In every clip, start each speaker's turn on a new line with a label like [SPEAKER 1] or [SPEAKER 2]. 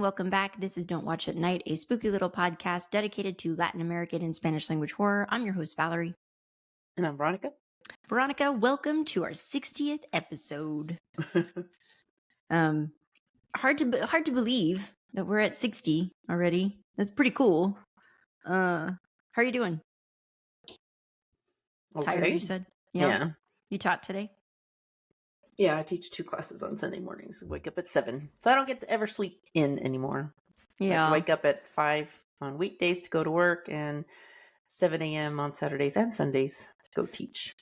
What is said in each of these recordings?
[SPEAKER 1] Welcome back. This is Don't Watch at Night, a spooky little podcast dedicated to Latin American and Spanish language horror. I'm your host, Valerie.
[SPEAKER 2] And I'm Veronica.
[SPEAKER 1] Veronica, welcome to our 60th episode. Hard to believe that we're at 60 already. That's pretty cool. How are you doing?
[SPEAKER 2] Okay.
[SPEAKER 1] Tired, you said?
[SPEAKER 2] Yeah.
[SPEAKER 1] You taught today?
[SPEAKER 2] Yeah, I teach 2 classes on Sunday mornings. I wake up at 7. So I don't get to ever sleep in anymore.
[SPEAKER 1] Yeah.
[SPEAKER 2] I wake up at 5 on weekdays to go to work and 7 a.m. on Saturdays and Sundays to go teach.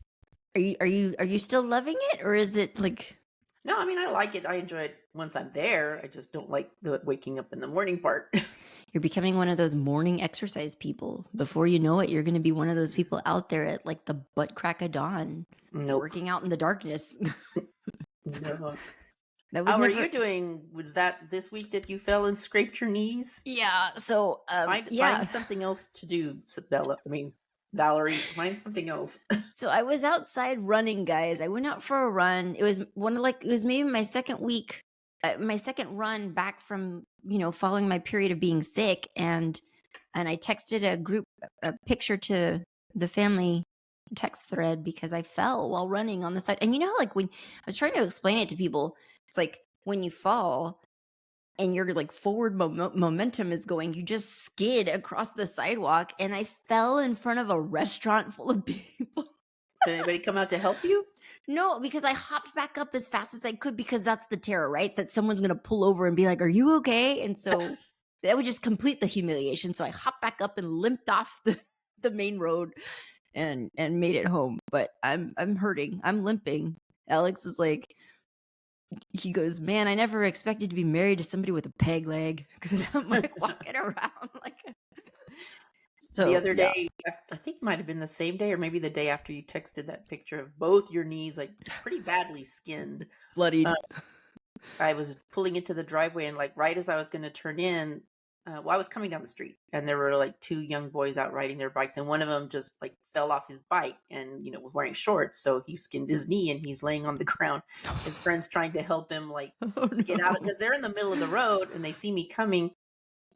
[SPEAKER 1] Are you still loving it, or is it like...
[SPEAKER 2] No, I mean, I like it. I enjoy it once I'm there. I just don't like the waking up in the morning part.
[SPEAKER 1] You're becoming one of those morning exercise people. Before you know it, you're going to be one of those people out there at like the butt crack of dawn, working out in the darkness.
[SPEAKER 2] No.
[SPEAKER 1] How
[SPEAKER 2] are you doing? Was that this week that you fell and scraped your knees?
[SPEAKER 1] Yeah. So
[SPEAKER 2] find something else to do, Valerie. Find something else.
[SPEAKER 1] So I was outside running, guys. I went out for a run. It was maybe my second week, my second run back from following my period of being sick, and I texted a picture to the family text thread because I fell while running on the side. And when I was trying to explain it to people, it's like when you fall and your like forward momentum is going, you just skid across the sidewalk, and I fell in front of a restaurant full of people.
[SPEAKER 2] Did anybody come out to help you?
[SPEAKER 1] No, because I hopped back up as fast as I could, because that's the terror, right? That someone's going to pull over and be like, "Are you okay?" And so that would just complete the humiliation. So I hopped back up and limped off the main road and made it home. But I'm hurting. I'm limping. Alex is like, he goes, "Man, I never expected to be married to somebody with a peg leg," because I'm like walking around like. So
[SPEAKER 2] the other day, I think it might have been the same day or maybe the day after, you texted that picture of both your knees like pretty badly skinned,
[SPEAKER 1] bloodied.
[SPEAKER 2] I was pulling into the driveway, and like right as I was going to turn in, I was coming down the street, and there were like 2 young boys out riding their bikes, and one of them just like fell off his bike and was wearing shorts, so he skinned his knee and he's laying on the ground. His friends trying to help him get out, because they're in the middle of the road and they see me coming.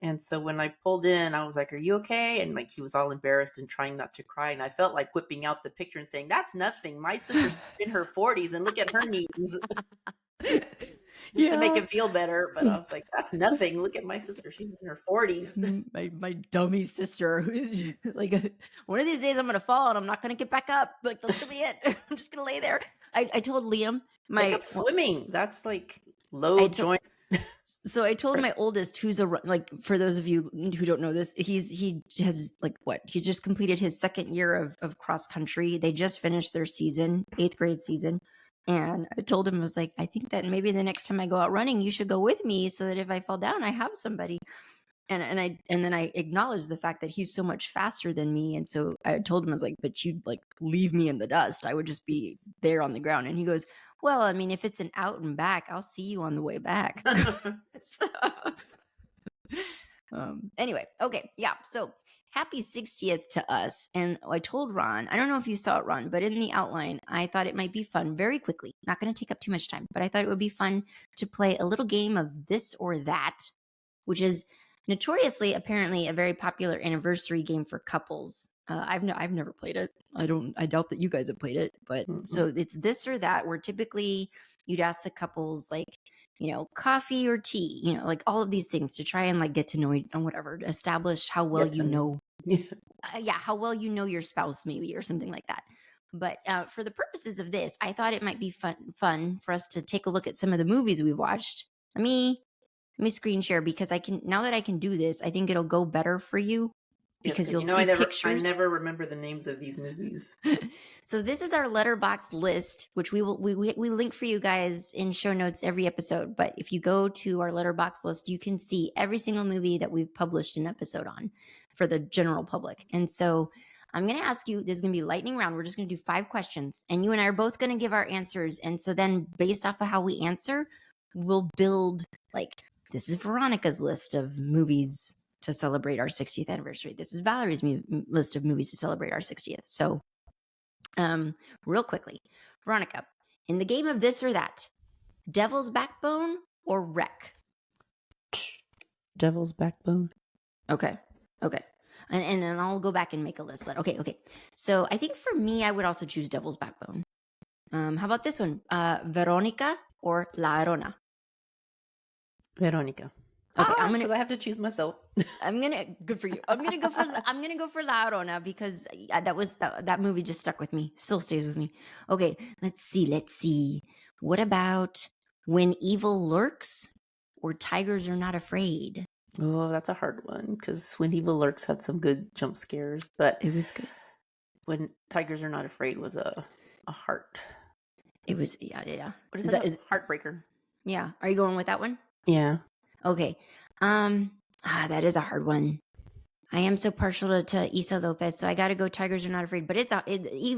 [SPEAKER 2] And so when I pulled in, I was like, "Are you okay?" And like he was all embarrassed and trying not to cry, and I felt like whipping out the picture and saying, "That's nothing. My sister's in her 40s and look at her knees." Just to make him feel better, but I was like, "That's nothing. Look at my sister; she's in her 40s."
[SPEAKER 1] My dummy sister, who's like, one of these days I'm gonna fall and I'm not gonna get back up. Like, that's gonna be it. I'm just gonna lay there. I told Liam,
[SPEAKER 2] Take up swimming. That's like low joint.
[SPEAKER 1] So I told my oldest, who's for those of you who don't know this, he has he just completed his second year of cross country. They just finished their season, 8th grade season. And I told him, I was like, "I think that maybe the next time I go out running, you should go with me, so that if I fall down, I have somebody." And then I acknowledged the fact that he's so much faster than me. And so I told him, I was like, "But you'd leave me in the dust. I would just be there on the ground." And he goes, "Well, I mean, if it's an out and back, I'll see you on the way back." Anyway, okay. Yeah. So happy 60th to us. And I told Ron, I don't know if you saw it, Ron, but in the outline, I thought it might be fun, very quickly, not going to take up too much time, but I thought it would be fun to play a little game of this or that, which is notoriously, apparently, a very popular anniversary game for couples. I've never played it. I doubt that you guys have played it, but so it's this or that, where typically you'd ask the couples coffee or tea, all of these things to try and get to know whatever, establish how well how well you know your spouse, maybe, or something like that. But for the purposes of this, I thought it might be fun for us to take a look at some of the movies we've watched. Let me screen share, because now that I can do this, I think it'll go better for you. Because you'll see pictures.
[SPEAKER 2] I never remember the names of these movies.
[SPEAKER 1] So this is our Letterboxd list, which we link for you guys in show notes every episode. But if you go to our Letterboxd list, you can see every single movie that we've published an episode on for the general public. And so I'm going to ask you, this is going to be lightning round. We're just going to do 5 questions, and you and I are both going to give our answers. And so then based off of how we answer, we'll build this is Veronica's list of movies to celebrate our 60th anniversary. This is Valerie's list of movies to celebrate our 60th. So, real quickly, Veronica, in the game of this or that, Devil's Backbone or Wreck?
[SPEAKER 2] Devil's Backbone.
[SPEAKER 1] Okay. Okay. And then I'll go back and make a list. Okay. So I think for me, I would also choose Devil's Backbone. How about this one? Veronica or La Arona?
[SPEAKER 2] Veronica.
[SPEAKER 1] Okay,
[SPEAKER 2] because I have to choose myself.
[SPEAKER 1] good for you. I'm gonna go for La Arona because that movie just stuck with me. Still stays with me. Okay, let's see. What about When Evil Lurks or Tigers Are Not Afraid?
[SPEAKER 2] Oh, that's a hard one because When Evil Lurks had some good jump scares, but
[SPEAKER 1] It was good.
[SPEAKER 2] When Tigers Are Not Afraid was a heart.
[SPEAKER 1] It was yeah.
[SPEAKER 2] What is that? Heartbreaker.
[SPEAKER 1] Yeah. Are you going with that one?
[SPEAKER 2] Yeah.
[SPEAKER 1] Okay. That is a hard one. I am so partial to Issa Lopez, so I got to go Tigers Are Not Afraid. But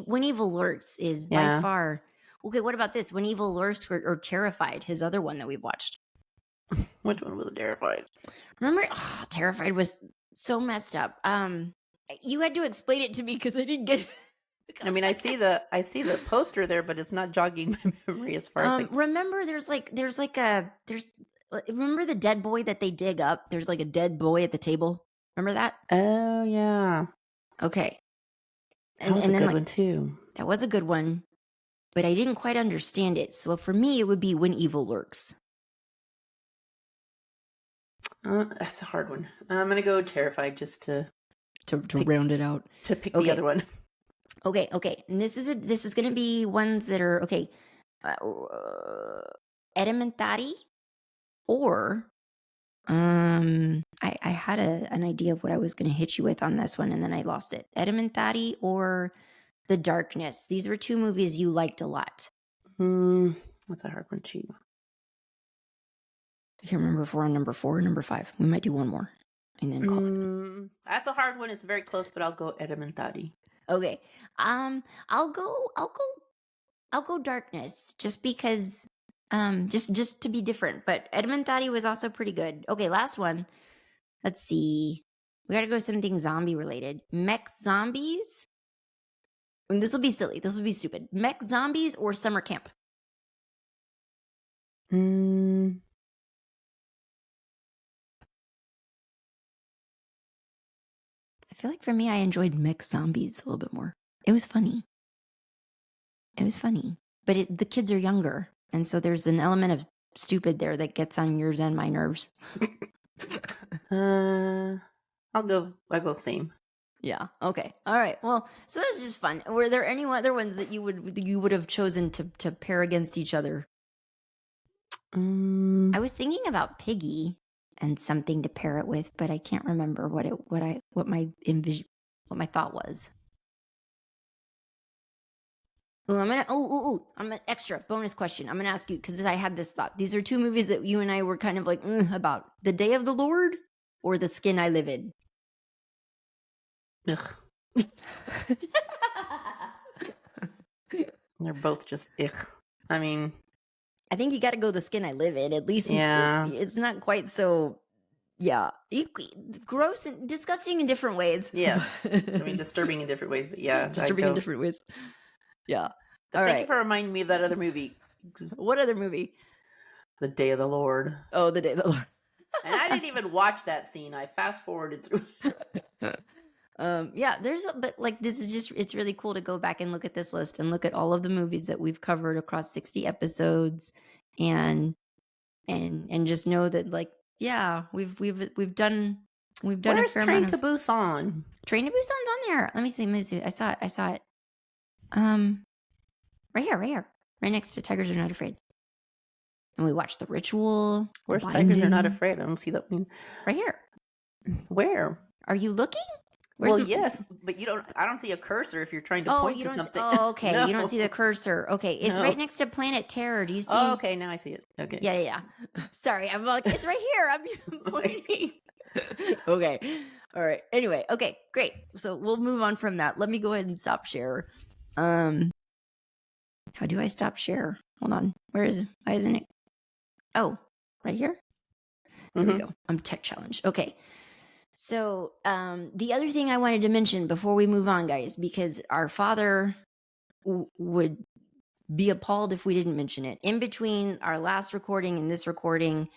[SPEAKER 1] When Evil Lurks is by far. Okay, what about this? When Evil Lurks or Terrified, his other one that we've watched.
[SPEAKER 2] Which one was Terrified?
[SPEAKER 1] Remember, Terrified was so messed up. You had to explain it to me because I didn't get it.
[SPEAKER 2] I mean, I see the poster there, but it's not jogging my memory as far as
[SPEAKER 1] remember remember the dead boy that they dig up? There's like a dead boy at the table. Remember that?
[SPEAKER 2] Oh yeah.
[SPEAKER 1] Okay.
[SPEAKER 2] That was a good one too.
[SPEAKER 1] That was a good one, but I didn't quite understand it. So for me, it would be When Evil Lurks.
[SPEAKER 2] That's a hard one. I'm gonna go Terrified just to
[SPEAKER 1] round it out.
[SPEAKER 2] To pick the other one.
[SPEAKER 1] Okay. And this is gonna be ones that are okay. Elementary, or I had an idea of what I was gonna hit you with on this one, and then I lost it. Elementary or The Darkness. These were two movies you liked a lot.
[SPEAKER 2] That's a hard one too.
[SPEAKER 1] I can't remember if we're on number 4 or number 5. We might do one more and then call it.
[SPEAKER 2] That's a hard one. It's very close, but I'll go Elementary.
[SPEAKER 1] Okay. I'll go Darkness just because just to be different. But Elementary was also pretty good. Okay, last one. Let's see. We got to go something zombie related. Mech zombies. And this will be silly. This will be stupid. Mech zombies or summer camp? I feel like for me, I enjoyed Mech Zombies a little bit more. It was funny. But the kids are younger. And so there's an element of stupid there that gets on yours and my nerves.
[SPEAKER 2] I'll go same.
[SPEAKER 1] Yeah. Okay. All right. Well, so that's just fun. Were there any other ones that you would have chosen to pair against each other? I was thinking about Piggy and something to pair it with, but I can't remember what my thought was. I'm an extra bonus question. I'm gonna ask you because I had this thought. These are two movies that you and I were kind of like about: The Day of the Lord or The Skin I Live In.
[SPEAKER 2] Ugh. They're both just ugh. I mean,
[SPEAKER 1] I think you got to go The Skin I Live In. At least, it's not quite so. Yeah, gross and disgusting in different ways.
[SPEAKER 2] Yeah, I mean, disturbing in different ways, but yeah,
[SPEAKER 1] disturbing in different ways. Yeah.
[SPEAKER 2] Thank you for reminding me of that other movie.
[SPEAKER 1] What other movie?
[SPEAKER 2] The Day of the Lord.
[SPEAKER 1] Oh, The Day of the Lord.
[SPEAKER 2] And I didn't even watch that scene. I fast forwarded through.
[SPEAKER 1] Yeah, but like this is just, it's really cool to go back and look at this list and look at all of the movies that we've covered across 60 episodes and just know that like, yeah, we've done
[SPEAKER 2] Where's
[SPEAKER 1] a fair
[SPEAKER 2] Train
[SPEAKER 1] amount
[SPEAKER 2] to Busan?
[SPEAKER 1] Train to Busan's on there. Let me see. I saw it. Right here. Right next to Tigers Are Not Afraid. And we watched The Ritual.
[SPEAKER 2] Where's Tigers Are Not Afraid? I don't see that one.
[SPEAKER 1] Right here.
[SPEAKER 2] Where?
[SPEAKER 1] Are you looking?
[SPEAKER 2] Yes, but I don't see a cursor if you're trying to point to something.
[SPEAKER 1] Okay. No. You don't see the cursor. Okay. It's right next to Planet Terror. Do you see?
[SPEAKER 2] Oh, okay. Now I see it. Okay.
[SPEAKER 1] Yeah. Sorry. I'm like, it's right here. I'm pointing. Okay. All right. Anyway. Okay. Great. So we'll move on from that. Let me go ahead and stop share. How do I stop share? Hold on. Why isn't it? Oh, right here? There we go. I'm tech challenged. Okay. So the other thing I wanted to mention before we move on, guys, because our father would be appalled if we didn't mention it. In between our last recording and this recording,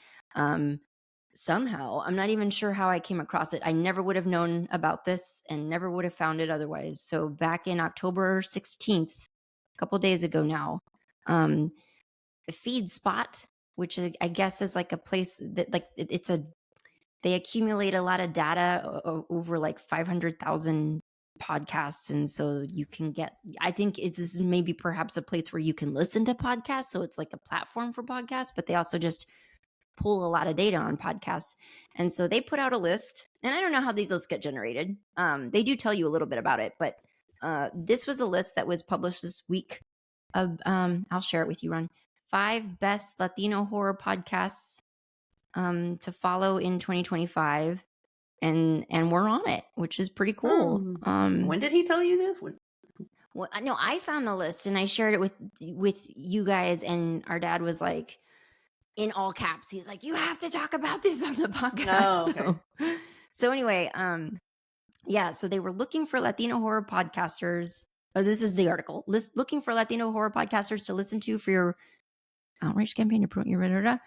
[SPEAKER 1] somehow. I'm not even sure how I came across it. I never would have known about this and never would have found it otherwise. So back in October 16th, a couple days ago now, um, FeedSpot, which I guess is like a place that like it's a they accumulate a lot of data over like 500,000 podcasts, and so you can get. I think this is maybe perhaps a place where you can listen to podcasts. So it's like a platform for podcasts, but they also just pull a lot of data on podcasts. And so they put out a list, and I don't know how these lists get generated. They do tell you a little bit about it, but this was a list that was published this week. I'll share it with you, Ron. 5 best Latino horror podcasts to follow in 2025, and we're on it, which is pretty cool.
[SPEAKER 2] When did he tell you this?
[SPEAKER 1] Well, no, I found the list and I shared it with you guys, and our dad was like, in all caps, he's like, you have to talk about this on the podcast.
[SPEAKER 2] Oh, okay.
[SPEAKER 1] So anyway, yeah, so they were looking for Latino horror podcasters. Oh, this is the article. Looking for Latino horror podcasters to listen to for your outreach campaign to promote your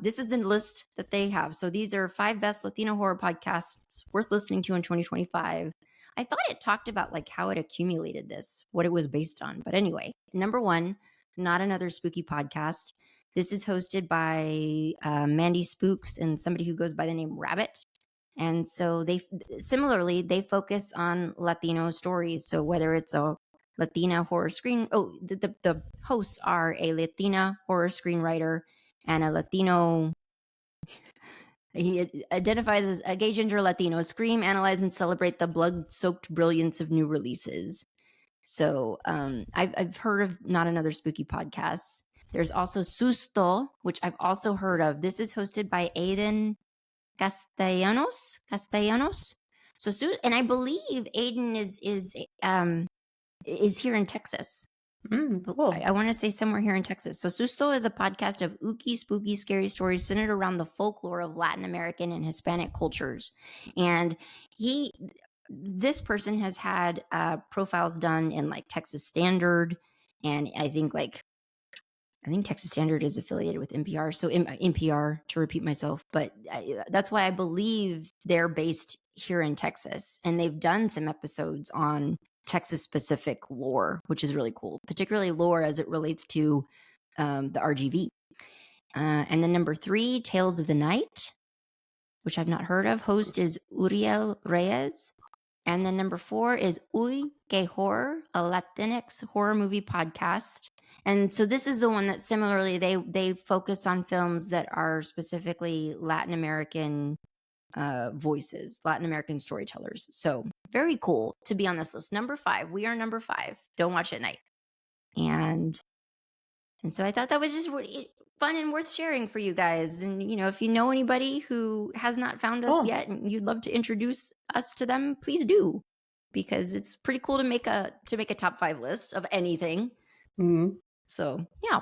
[SPEAKER 1] this is the list that they have. So these are 5 best Latino horror podcasts worth listening to in 2025. I thought it talked about like how it accumulated this, what it was based on. But anyway, number 1, Not Another Spooky Podcast. This is hosted by Mandy Spooks and somebody who goes by the name Rabbit. And so they focus on Latino stories. So whether it's a Latina horror the hosts are a Latina horror screenwriter and a Latino. He identifies as a gay ginger Latino. Scream, analyze, and celebrate the blood-soaked brilliance of new releases. So I've heard of Not Another Spooky Podcast. There's also Susto, which I've also heard of. This is hosted by Aiden Castellanos. So and I believe Aiden is here in Texas.
[SPEAKER 2] Cool.
[SPEAKER 1] I want to say somewhere here in Texas. So Susto is a podcast of ooky, spooky, scary stories centered around the folklore of Latin American and Hispanic cultures. And this person has had profiles done in like Texas Standard, and I think Texas Standard is affiliated with NPR. So NPR, to repeat myself, but that's why I believe they're based here in Texas, and they've done some episodes on Texas-specific lore, which is really cool, particularly lore as it relates to the RGV. And then number 3, Tales of the Night, which I've not heard of. Host is Uriel Reyes. And then number 4 is Uy Que Horror, a Latinx horror movie podcast. And so this is the one that similarly they focus on films that are specifically Latin American voices, Latin American storytellers. So very cool to be on this list. Number 5. We are number 5. Don't watch at night. And so I thought that was just fun and worth sharing for you guys. And if you know anybody who has not found us yet and you'd love to introduce us to them, please do, because it's pretty cool to make a top 5 list of anything.
[SPEAKER 2] Mm-hmm.
[SPEAKER 1] So yeah,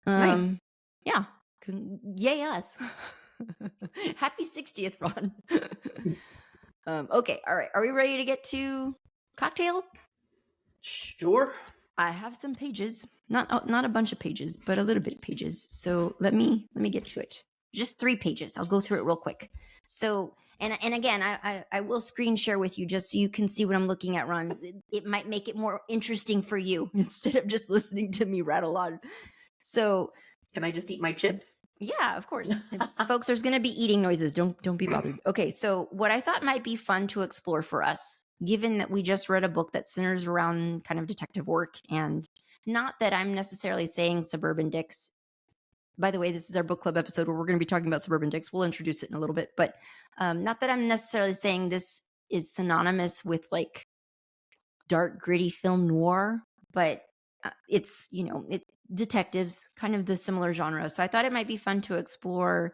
[SPEAKER 2] nice.
[SPEAKER 1] Yeah, yay us! Happy 60th, Ron. Okay, all right. Are we ready to get to cocktail?
[SPEAKER 2] Sure. I
[SPEAKER 1] have some pages, not a bunch of pages, but a little bit of pages. So let me get to it. Just 3 pages. I'll go through it real quick. So and again, I will screen share with you just so you can see what I'm looking at, Ron. It might make it more interesting for you instead of just listening to me rattle on. So
[SPEAKER 2] can I just eat my chips?
[SPEAKER 1] Yeah, of course. Folks, there's going to be eating noises. Don't be bothered. Okay, so what I thought might be fun to explore for us, given that we just read a book that centers around kind of detective work, and not that I'm necessarily saying Suburban Dicks. By the way, this is our book club episode where we're going to be talking about Suburban Dicks. We'll introduce it in a little bit, but not that I'm necessarily saying this is synonymous with like dark, gritty film noir, but it's, detectives, kind of the similar genre. So I thought it might be fun to explore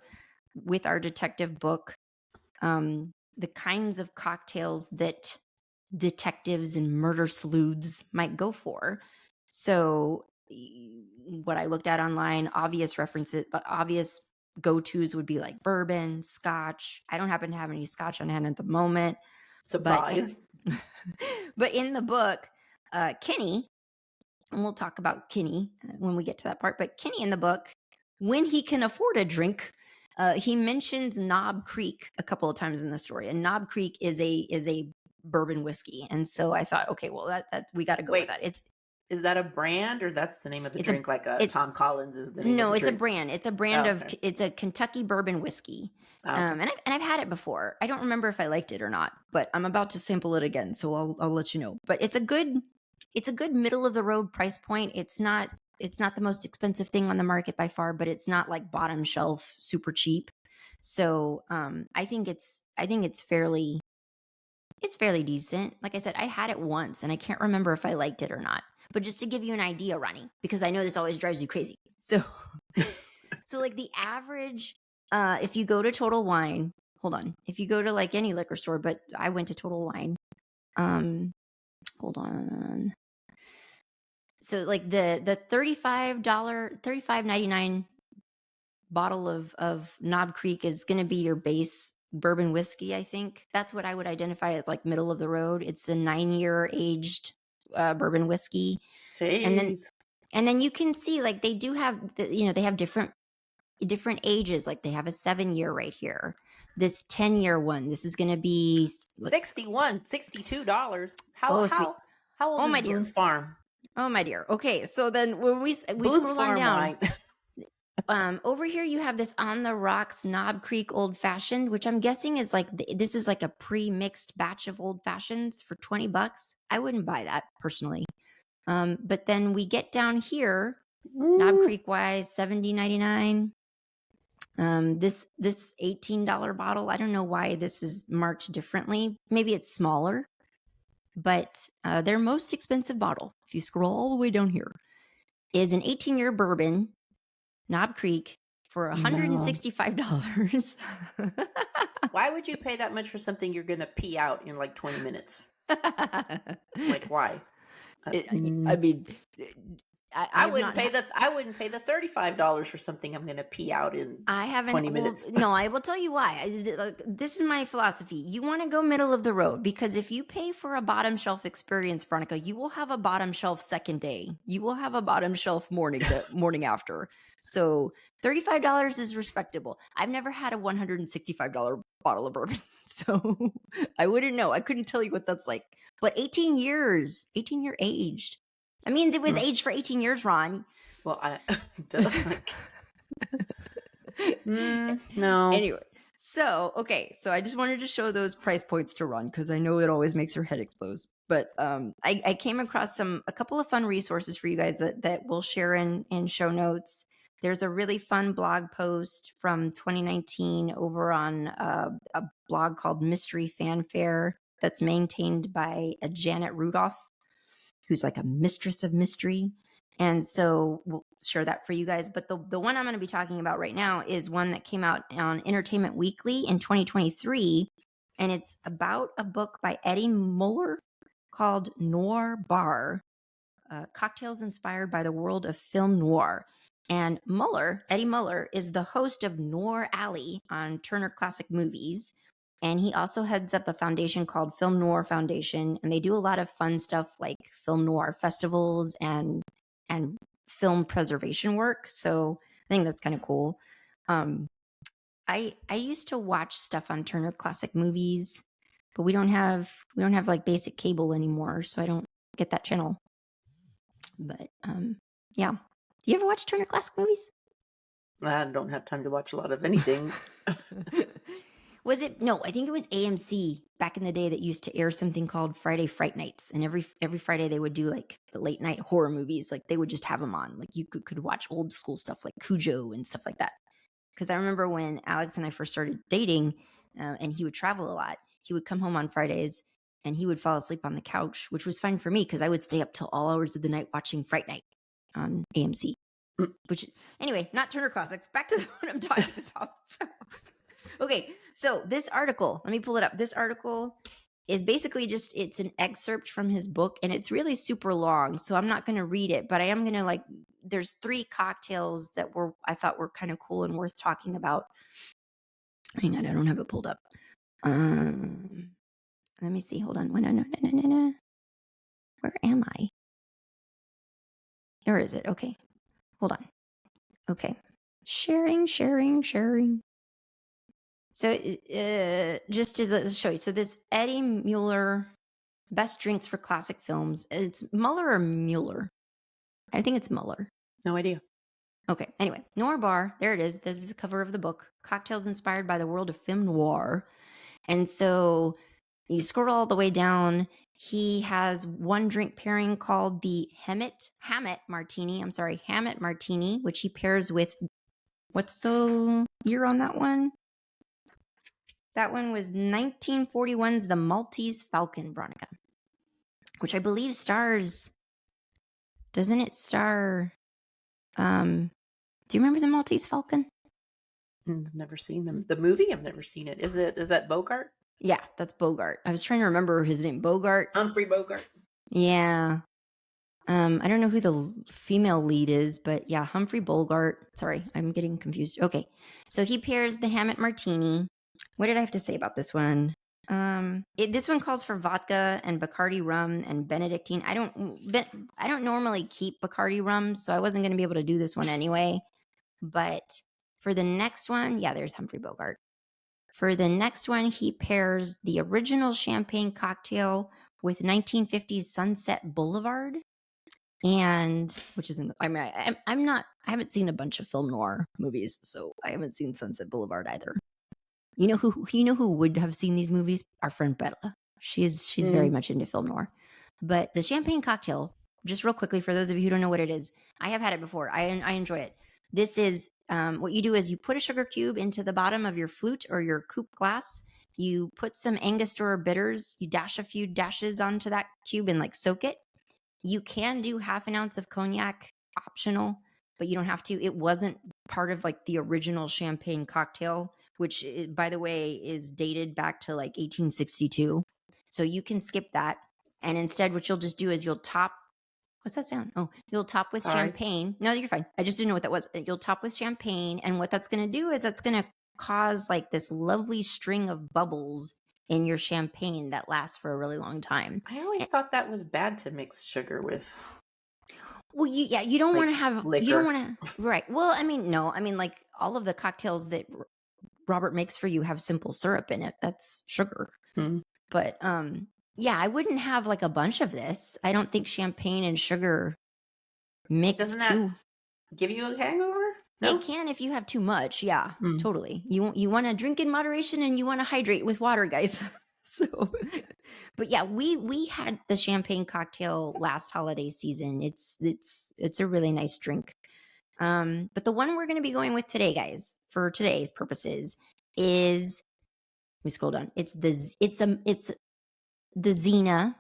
[SPEAKER 1] with our detective book the kinds of cocktails that detectives and murder sleuths might go for. So what I looked at online, obvious references, obvious go-tos would be like bourbon, scotch. I don't happen to have any scotch on hand at the moment.
[SPEAKER 2] Surprise.
[SPEAKER 1] But in the book, Kenny, and we'll talk about Kenny when we get to that part, but Kenny in the book, when he can afford a drink, He mentions Knob Creek a couple of times in the story, and Knob Creek is a bourbon whiskey, and so I thought, okay, well that we got to go with
[SPEAKER 2] Wait,
[SPEAKER 1] that.
[SPEAKER 2] is that a brand or that's the name of the
[SPEAKER 1] It's a
[SPEAKER 2] drink? Like
[SPEAKER 1] it
[SPEAKER 2] Tom Collins is the name of
[SPEAKER 1] no,
[SPEAKER 2] the
[SPEAKER 1] it's a
[SPEAKER 2] drink.
[SPEAKER 1] brand. It's a brand
[SPEAKER 2] Oh,
[SPEAKER 1] of
[SPEAKER 2] okay.
[SPEAKER 1] it's a Kentucky bourbon whiskey.
[SPEAKER 2] Okay.
[SPEAKER 1] And I've had it before. I don't remember if I liked it or not, but I'm about to sample it again, so I'll let you know. But it's a good middle of the road price point. It's not the most expensive thing on the market by far, but it's not like bottom shelf super cheap. So I think it's fairly decent. Like I said, I had it once and I can't remember if I liked it or not. But just to give you an idea, Ronnie, because I know this always drives you crazy. So so like the average, if you go to Total Wine, hold on. If you go to like any liquor store, but I went to Total Wine. Um, hold on. So like the $35.99 bottle of Knob Creek is going to be your base bourbon whiskey. I think that's what I would identify as like middle of the road. It's a 9-year aged bourbon whiskey, and then
[SPEAKER 2] Jeez.
[SPEAKER 1] and then you can see like they do have they have different ages. Like they have a 7-year right here. This 10-year one. This is going to be
[SPEAKER 2] $62. How
[SPEAKER 1] oh sweet.
[SPEAKER 2] how old
[SPEAKER 1] Oh
[SPEAKER 2] is
[SPEAKER 1] my dear.
[SPEAKER 2] Boone's Farm?
[SPEAKER 1] Oh my dear. Okay, so then when we
[SPEAKER 2] Boone's
[SPEAKER 1] scroll on
[SPEAKER 2] Farm
[SPEAKER 1] down,
[SPEAKER 2] wine.
[SPEAKER 1] over here you have this On the Rocks Knob Creek Old Fashioned, which I'm guessing is like this is like a pre-mixed batch of old fashions for $20. I wouldn't buy that personally. But then we get down here, Knob
[SPEAKER 2] Mm,
[SPEAKER 1] Creek Wise, $70.99. This $18 bottle, I don't know why this is marked differently. Maybe it's smaller, but their most expensive bottle, if you scroll all the way down here, is an 18-year bourbon, Knob Creek, for
[SPEAKER 2] no.
[SPEAKER 1] $165.
[SPEAKER 2] Why would you pay that much for something you're gonna pee out in like 20 minutes? Like why? Uh,
[SPEAKER 1] I
[SPEAKER 2] mm,
[SPEAKER 1] mean, I have not had.
[SPEAKER 2] I wouldn't pay the $35 for something I'm gonna pee out in
[SPEAKER 1] I haven't.
[SPEAKER 2] 20
[SPEAKER 1] Well,
[SPEAKER 2] minutes.
[SPEAKER 1] no, I will tell you why. This is my philosophy. You want to go middle of the road because if you pay for a bottom shelf experience, Veronica, you will have a bottom shelf second day. You will have a bottom shelf morning the morning after. So $35 is respectable. I've never had a $165 bottle of bourbon, so I wouldn't know. I couldn't tell you what that's like. But 18 years, 18-year aged. That means it was
[SPEAKER 2] Mm,
[SPEAKER 1] aged for 18 years, Ron.
[SPEAKER 2] well, duh, like, no.
[SPEAKER 1] Anyway, so I just wanted to show those price points to Ron because I know it always makes her head explode. But I came across a couple of fun resources for you guys that we'll share in show notes. There's a really fun blog post from 2019 over on a blog called Mystery Fanfare that's maintained by a Janet Rudolph, who's like a mistress of mystery. And so we'll share that for you guys. But the one I'm going to be talking about right now is one that came out on Entertainment Weekly in 2023. And it's about a book by Eddie Muller called Noir Bar, Cocktails Inspired by the World of Film Noir. And Eddie Muller, is the host of Noir Alley on Turner Classic Movies. And he also heads up a foundation called Film Noir Foundation. And they do a lot of fun stuff like film noir festivals and film preservation work. So I think that's kind of cool. Um, I used to watch stuff on Turner Classic Movies, but we don't have like basic cable anymore, so I don't get that channel. But yeah. Do you ever watch Turner Classic Movies?
[SPEAKER 2] I don't have time to watch a lot of anything.
[SPEAKER 1] Was it? No, I think it was AMC back in the day that used to air something called Friday Fright Nights, and every Friday they would do like the late night horror movies. Like they would just have them on. Like you could watch old school stuff like Cujo and stuff like that. Because I remember when Alex and I first started dating, and he would travel a lot. He would come home on Fridays and he would fall asleep on the couch, which was fine for me because I would stay up till all hours of the night watching Fright Night on AMC. Which, anyway, not Turner Classics. Back to what I'm talking about. Okay, so this article, let me pull it up. This article is basically it's an excerpt from his book, and it's really super long, so I'm not going to read it, but I am going to there's 3 cocktails that I thought were kind of cool and worth talking about. Hang on, I don't have it pulled up. Let me see. Hold on. No. Where am I? Where is it? Okay. Hold on. Okay. Sharing. So, just to show you, so this Eddie Mueller best drinks for classic films. It's Mueller or Mueller? I think it's Mueller.
[SPEAKER 2] No idea.
[SPEAKER 1] Okay. Anyway, Noir Bar. There it is. This is the cover of the book. Cocktails inspired by the world of film noir. And so you scroll all the way down. He has one drink pairing called the Hammett Martini. I'm sorry, Hammett Martini, which he pairs with, what's the year on that one? That one was 1941's The Maltese Falcon, Veronica, which I believe stars, doesn't it star, do you remember The Maltese Falcon?
[SPEAKER 2] I've never seen them. The movie, I've never seen it. Is that Bogart?
[SPEAKER 1] Yeah, that's Bogart. I was trying to remember his name. Bogart.
[SPEAKER 2] Humphrey Bogart.
[SPEAKER 1] Yeah. I don't know who the female lead is, but yeah, Humphrey Bogart. Sorry, I'm getting confused. Okay. So he pairs the Hammett Martini. What did I have to say about this one? This one calls for vodka and Bacardi rum and Benedictine. I don't normally keep Bacardi rum, so I wasn't going to be able to do this one anyway. But for the next one, yeah, there's Humphrey Bogart. For the next one, he pairs the original champagne cocktail with 1950s Sunset Boulevard, and which is I haven't seen a bunch of film noir movies, so I haven't seen Sunset Boulevard either. You know who would have seen these movies? Our friend Bella. She's very much into film noir. But the champagne cocktail, just real quickly for those of you who don't know what it is, I have had it before. I enjoy it. This is what you do is you put a sugar cube into the bottom of your flute or your coupe glass. You put some Angostura bitters. You dash a few dashes onto that cube and like soak it. You can do half an ounce of cognac, optional, but you don't have to. It wasn't part of like the original champagne cocktail, which, by the way, is dated back to like 1862. So you can skip that. And instead, what you'll just do is you'll top. What's that sound? Oh, you'll top with champagne. No, you're fine. I just didn't know what that was. You'll top with champagne. And what that's going to do is that's going to cause like this lovely string of bubbles in your champagne that lasts for a really long time.
[SPEAKER 2] I always thought that was bad to mix sugar with.
[SPEAKER 1] Well, you don't want to have
[SPEAKER 2] liquor.
[SPEAKER 1] You don't want to, right? Well, I mean, no, I mean like all of the cocktails that Robert makes for you have simple syrup in it. That's sugar. But yeah, I wouldn't have like a bunch of this. I don't think champagne and sugar mix
[SPEAKER 2] Doesn't that give you a hangover? No?
[SPEAKER 1] It can if you have too much. Yeah, totally. You want to drink in moderation and you want to hydrate with water, guys. So, but yeah, we had the champagne cocktail last holiday season. It's a really nice drink. But the one we're going to be going with today, guys, for today's purposes is, let me scroll down. It's the Xena,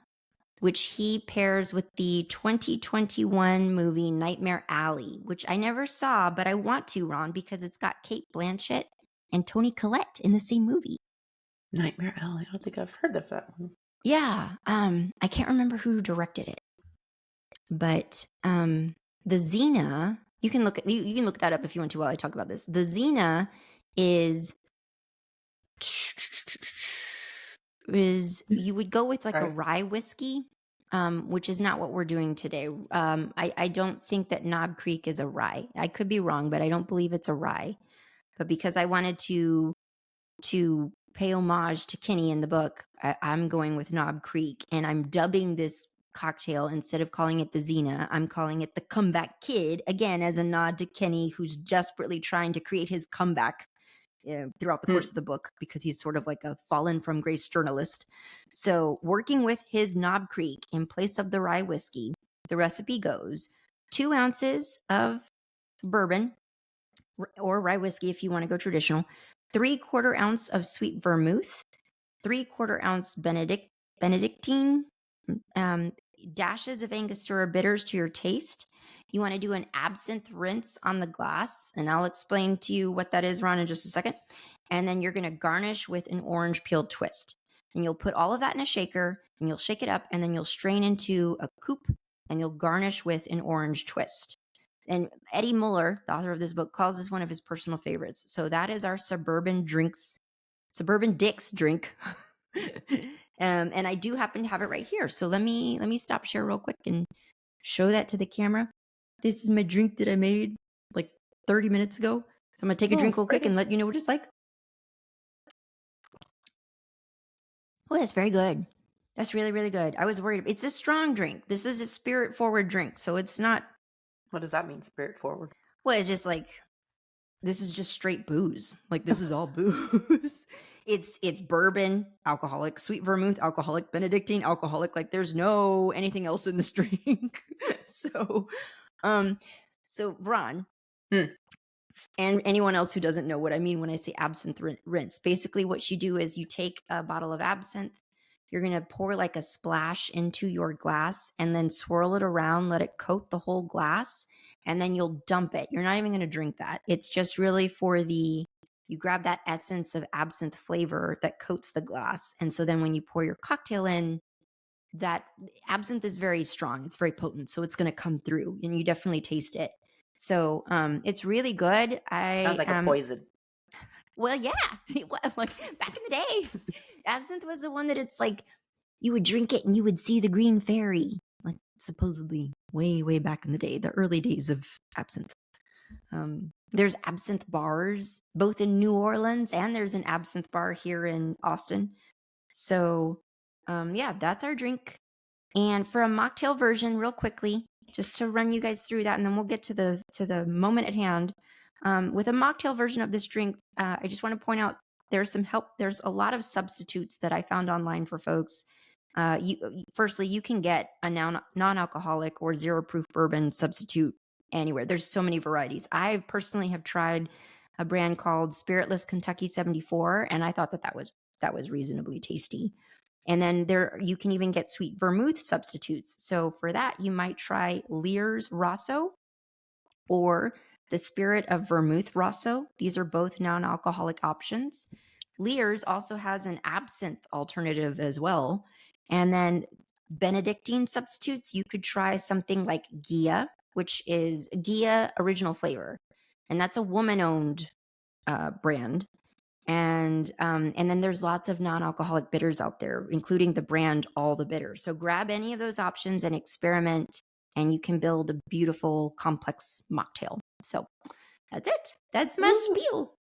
[SPEAKER 1] which he pairs with the 2021 movie Nightmare Alley, which I never saw, but I want to, Ron, because it's got Cate Blanchett and Toni Collette in the same movie.
[SPEAKER 2] Nightmare Alley. I don't think I've heard of that one.
[SPEAKER 1] Yeah. I can't remember who directed it. But the Xena, you can look that up if you want to while I talk about this. The Xena is you would go with like a rye whiskey, which is not what we're doing today. I don't think that Knob Creek is a rye. I could be wrong, but I don't believe it's a rye. But because I wanted to pay homage to Kenny in the book, I'm going with Knob Creek, and I'm dubbing this cocktail, instead of calling it the Xena, I'm calling it the Comeback Kid, again as a nod to Kenny, who's desperately trying to create his comeback throughout the course of the book, because he's sort of like a fallen from grace journalist. So working with his Knob Creek in place of the rye whiskey, the recipe goes 2 ounces of bourbon or rye whiskey if you want to go traditional, 3/4 ounce of sweet vermouth, 3/4 ounce Benedictine, dashes of Angostura bitters to your taste. You want to do an absinthe rinse on the glass, and I'll explain to you what that is, Ron, in just a second. And then you're going to garnish with an orange peel twist. And you'll put all of that in a shaker, and you'll shake it up, and then you'll strain into a coupe, and you'll garnish with an orange twist. And Eddie Mueller, the author of this book, calls this one of his personal favorites. So that is our Suburban Dicks drink. And I do happen to have it right here. So let me stop share real quick and show that to the camera. This is my drink that I made like 30 minutes ago. So I'm going to take a drink real quick and let you know what it's like. Oh, that's very good. That's really, really good. I was worried. It's a strong drink. This is a spirit forward drink. So it's not,
[SPEAKER 2] What does that mean, spirit forward?
[SPEAKER 1] well, it's just like, this is just straight booze. Like this is all booze. It's bourbon, alcoholic, sweet vermouth, alcoholic, Benedictine, alcoholic. Like there's no anything else in this drink. So, um, so Ron,
[SPEAKER 2] Hmm.
[SPEAKER 1] and anyone else who doesn't know what I mean when I say absinthe rinse, basically what you do is you take a bottle of absinthe, you're going to pour like a splash into your glass and then swirl it around, let it coat the whole glass, and then you'll dump it. You're not even going to drink that. It's just really for you grab that essence of absinthe flavor that coats the glass. And so then when you pour your cocktail in, that absinthe is very strong. It's very potent. So it's going to come through and you definitely taste it. So it's really good.
[SPEAKER 2] Sounds like a poison.
[SPEAKER 1] Well, yeah. Like back in the day, absinthe was the one that it's like you would drink it and you would see the green fairy, like supposedly way, way back in the day, the early days of absinthe. There's absinthe bars, both in New Orleans and there's an absinthe bar here in Austin. So, yeah, that's our drink. And for a mocktail version, real quickly, just to run you guys through that, and then we'll get to the moment at hand. With a mocktail version of this drink, I just want to point out there's some help. There's a lot of substitutes that I found online for folks. Firstly, you can get a non-alcoholic or zero proof bourbon substitute anywhere. There's so many varieties. I personally have tried a brand called Spiritless Kentucky 74, and I thought that was reasonably tasty. And then you can even get sweet vermouth substitutes. So for that, you might try Lear's Rosso or the Spirit of Vermouth Rosso. These are both non-alcoholic options. Lear's also has an absinthe alternative as well. And then Benedictine substitutes, you could try something like Gia, which is Gia Original Flavor. And that's a woman-owned brand. And then there's lots of non-alcoholic bitters out there, including the brand All the Bitters. So grab any of those options and experiment, and you can build a beautiful, complex mocktail. So that's it. That's my spiel.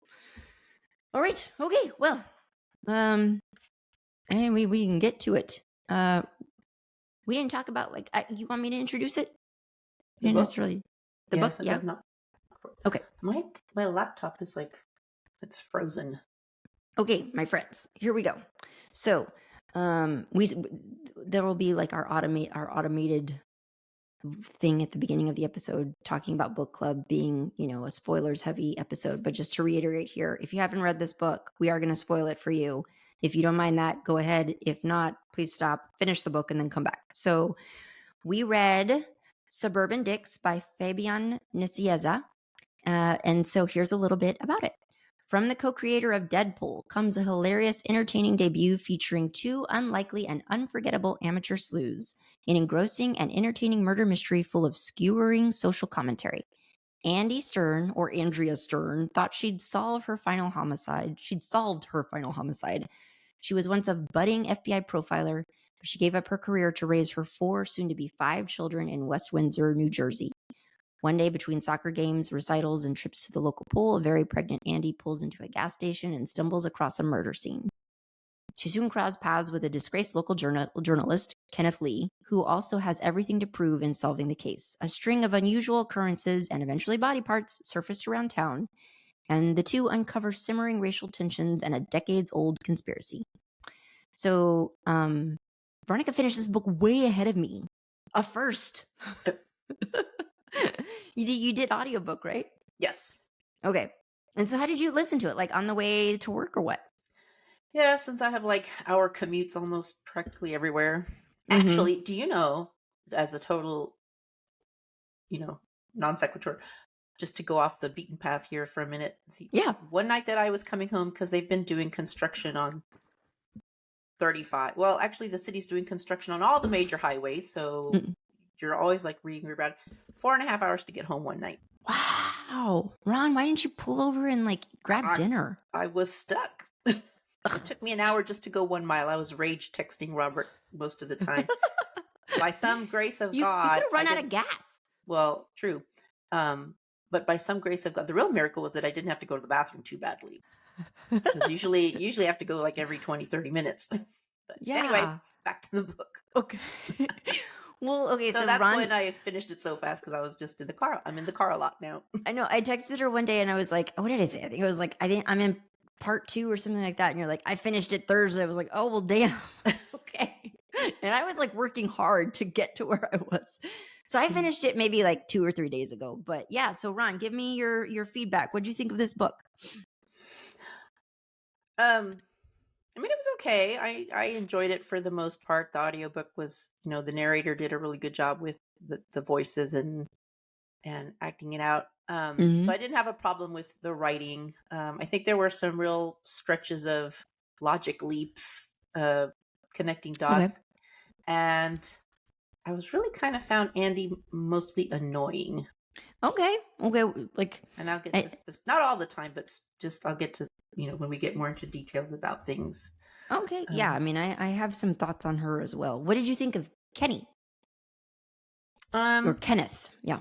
[SPEAKER 1] All right. Okay. Well, and we can get to it. We didn't talk about you want me to introduce it?
[SPEAKER 2] The
[SPEAKER 1] Didn't
[SPEAKER 2] book?
[SPEAKER 1] necessarily. The book, yeah. Okay.
[SPEAKER 2] My laptop is like it's frozen.
[SPEAKER 1] Okay, my friends, here we go. So, there will be like our automated thing at the beginning of the episode talking about book club being, a spoilers heavy episode. But just to reiterate here, if you haven't read this book, we are going to spoil it for you. If you don't mind that, go ahead. If not, please stop, finish the book, and then come back. So, we read Suburban Dicks by Fabian Nicieza. And so here's a little bit about it. From the co-creator of Deadpool comes a hilarious, entertaining debut featuring two unlikely and unforgettable amateur sleuths, an engrossing and entertaining murder mystery full of skewering social commentary. Andy Stern, or Andrea Stern, thought she'd solved her final homicide. She was once a budding FBI profiler, but she gave up her career to raise her 4, soon-to-be 5 children in West Windsor, New Jersey. One day, between soccer games, recitals, and trips to the local pool, a very pregnant Andy pulls into a gas station and stumbles across a murder scene. She soon crosses paths with a disgraced local journalist, Kenneth Lee, who also has everything to prove in solving the case. A string of unusual occurrences and eventually body parts surface around town, and the two uncover simmering racial tensions and a decades-old conspiracy. So, Veronica finished this book way ahead of me. A first. You did audiobook, right?
[SPEAKER 2] Yes.
[SPEAKER 1] Okay. And so how did you listen to it? Like on the way to work or what?
[SPEAKER 2] Yeah, since I have like hour commutes almost practically everywhere.
[SPEAKER 1] Mm-hmm.
[SPEAKER 2] Actually, do you know, as a total, non sequitur, just to go off the beaten path here for a minute.
[SPEAKER 1] Yeah.
[SPEAKER 2] One night that I was coming home, because they've been doing construction on 35. Well, actually, the city's doing construction on all the major highways, so you're always like reading about 4.5 hours to get home one night.
[SPEAKER 1] Wow. Ron, why didn't you pull over and like grab dinner?
[SPEAKER 2] I was stuck. It took me an hour just to go 1 mile. I was rage texting Robert most of the time. By some grace of God.
[SPEAKER 1] You could have run out of gas.
[SPEAKER 2] Well, true. But by some grace of God, the real miracle was that I didn't have to go to the bathroom too badly. Because usually I have to go like every 20, 30 minutes. But anyway,
[SPEAKER 1] Yeah.
[SPEAKER 2] back to the book.
[SPEAKER 1] Okay. Well, okay,
[SPEAKER 2] So
[SPEAKER 1] so
[SPEAKER 2] that's
[SPEAKER 1] Ron,
[SPEAKER 2] when I finished it so fast because I was just in the car. I'm in the car a lot now.
[SPEAKER 1] I know I texted her one day and I was like, what did I say? I think it was like, I think I'm in part 2 or something like that. And you're like, I finished it Thursday. I was like, oh, well, damn. Okay. And I was like working hard to get to where I was. So I finished it maybe like 2 or 3 days ago. But yeah, so Ron, give me your feedback. What did you think of this book?
[SPEAKER 2] I mean, it was okay. I enjoyed it for the most part. The audiobook was, the narrator did a really good job with the voices and acting it out. So
[SPEAKER 1] Mhm.
[SPEAKER 2] I didn't have a problem with the writing. I think there were some real stretches of logic leaps, connecting
[SPEAKER 1] Okay.
[SPEAKER 2] dots, and I was really kind of found Andy mostly annoying.
[SPEAKER 1] Okay. Okay. Like,
[SPEAKER 2] And I'll get
[SPEAKER 1] I,
[SPEAKER 2] to this, not all the time, but just I'll get to when we get more into details about things.
[SPEAKER 1] okay. Yeah. I
[SPEAKER 2] Um,
[SPEAKER 1] mean, I have some thoughts on her as well. What did you think of Kenny or
[SPEAKER 2] um,
[SPEAKER 1] Kenneth? Yeah.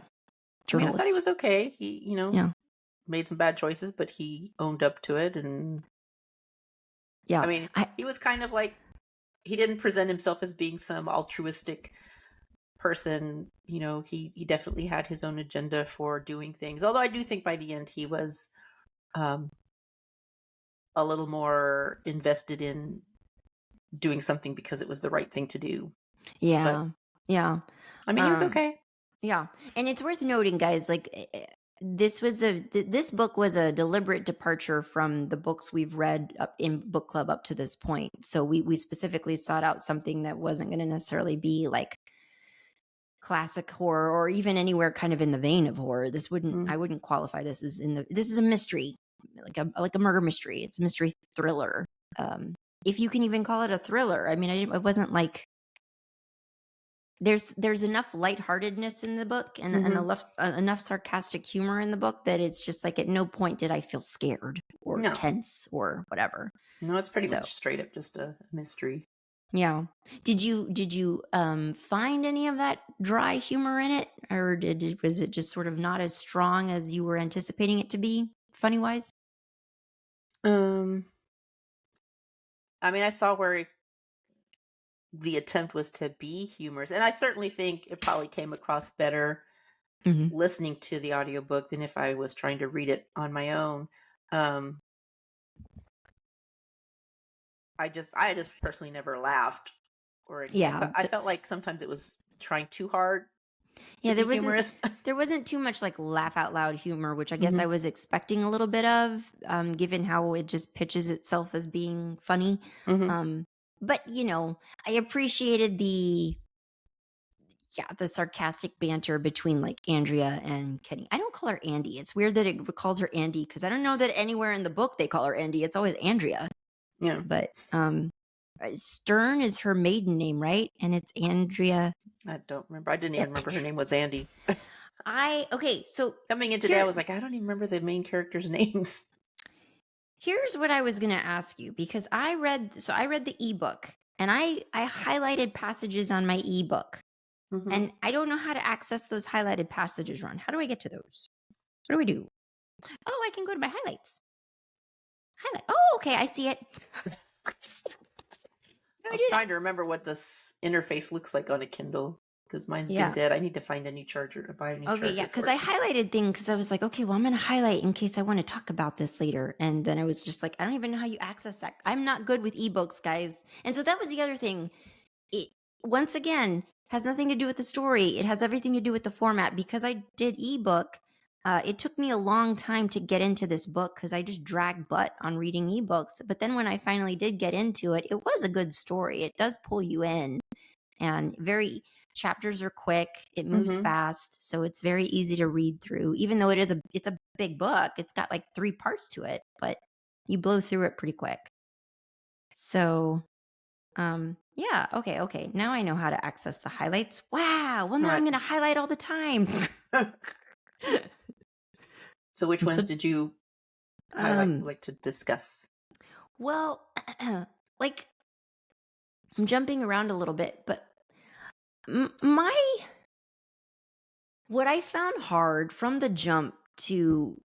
[SPEAKER 2] I mean, I thought he
[SPEAKER 1] Journalist.
[SPEAKER 2] was okay. He,
[SPEAKER 1] Yeah.
[SPEAKER 2] made some bad choices, but he owned up to it. And I
[SPEAKER 1] Yeah.
[SPEAKER 2] mean, he was kind of like, he didn't present himself as being some altruistic person. He definitely had his own agenda for doing things. Although I do think by the end he was um, a little more invested in doing something because it was the right thing to do. But
[SPEAKER 1] Yeah. Yeah.
[SPEAKER 2] I mean, he was
[SPEAKER 1] Um,
[SPEAKER 2] okay.
[SPEAKER 1] yeah. And it's worth noting, guys, like this book was a deliberate departure from the books we've read up in book club up to this point. So we specifically sought out something that wasn't going to necessarily be like classic horror or even anywhere kind of in the vein of horror.
[SPEAKER 2] Mm.
[SPEAKER 1] I wouldn't qualify this as this is a mystery, like a murder mystery. It's a mystery thriller. If you can even call it a thriller. I mean, it wasn't like there's enough lightheartedness in the book and
[SPEAKER 2] Hmm.
[SPEAKER 1] enough sarcastic humor in the book that it's just like at no point did I feel scared or
[SPEAKER 2] No,
[SPEAKER 1] tense or whatever.
[SPEAKER 2] no, it's pretty
[SPEAKER 1] So
[SPEAKER 2] much straight up just a mystery.
[SPEAKER 1] yeah. Did you find any of that dry humor in it, or was it just sort of not as strong as you were anticipating it to be, funny wise?
[SPEAKER 2] Um, I mean, I saw where the attempt was to be humorous, and I certainly think it probably came across better
[SPEAKER 1] Hmm.
[SPEAKER 2] listening to the audiobook than if I was trying to read it on my own. Um, I just personally never laughed or anything.
[SPEAKER 1] Yeah,
[SPEAKER 2] I felt like sometimes it was trying too hard to
[SPEAKER 1] yeah.
[SPEAKER 2] be humorous.
[SPEAKER 1] There wasn't too much like laugh out loud humor, which I guess
[SPEAKER 2] Hmm.
[SPEAKER 1] I was expecting a little bit of, given how it just pitches itself as being funny.
[SPEAKER 2] Hmm.
[SPEAKER 1] Um, but I appreciated the sarcastic banter between like Andrea and Kenny. I don't call her Andy. It's weird that it calls her Andy because I don't know that anywhere in the book they call her Andy. It's always Andrea.
[SPEAKER 2] Yeah,
[SPEAKER 1] But Stern is her maiden name, right? And it's Andrea.
[SPEAKER 2] I don't remember. I didn't
[SPEAKER 1] Yeah.
[SPEAKER 2] even remember her name was Andy.
[SPEAKER 1] Okay, so
[SPEAKER 2] Coming in today, I was like, I don't even remember the main characters' names.
[SPEAKER 1] here's what I was going to ask you because I read the ebook and I highlighted passages on my ebook.
[SPEAKER 2] Hmm.
[SPEAKER 1] And I don't know how to access those highlighted passages, Ron. How do I get to those? What do we do? Oh, I can go to my highlights. Highlight. Oh, okay. I see it. How do
[SPEAKER 2] I
[SPEAKER 1] I
[SPEAKER 2] was
[SPEAKER 1] do that?
[SPEAKER 2] trying to remember what this interface looks like on a Kindle because mine's been
[SPEAKER 1] Yeah.
[SPEAKER 2] dead. I need to find a new charger to buy a new
[SPEAKER 1] Okay.
[SPEAKER 2] charger
[SPEAKER 1] Yeah. Because
[SPEAKER 2] for
[SPEAKER 1] I
[SPEAKER 2] it.
[SPEAKER 1] highlighted things because I was like, okay, well, I'm going to highlight in case I want to talk about this later. And then I was just like, I don't even know how you access that. I'm not good with ebooks, guys. And so that was the other thing. It, once again, has nothing to do with the story. It has everything to do with the format. Because I did ebook, it took me a long time to get into this book because I just dragged butt on reading ebooks. But then when I finally did get into it, it was a good story. It does pull you in, and chapters are quick. It moves
[SPEAKER 2] Hmm.
[SPEAKER 1] fast, so it's very easy to read through. Even though it's a big book, it's got like 3 parts to it, but you blow through it pretty quick. So yeah, okay. Now I know how to access the highlights. Wow. Well, now I'm
[SPEAKER 2] Right.
[SPEAKER 1] going to highlight all the time.
[SPEAKER 2] So, which ones
[SPEAKER 1] So,
[SPEAKER 2] did you highlight?
[SPEAKER 1] um,
[SPEAKER 2] Like to discuss?
[SPEAKER 1] well, like I'm jumping around a little bit, but my what I found hard from the jump to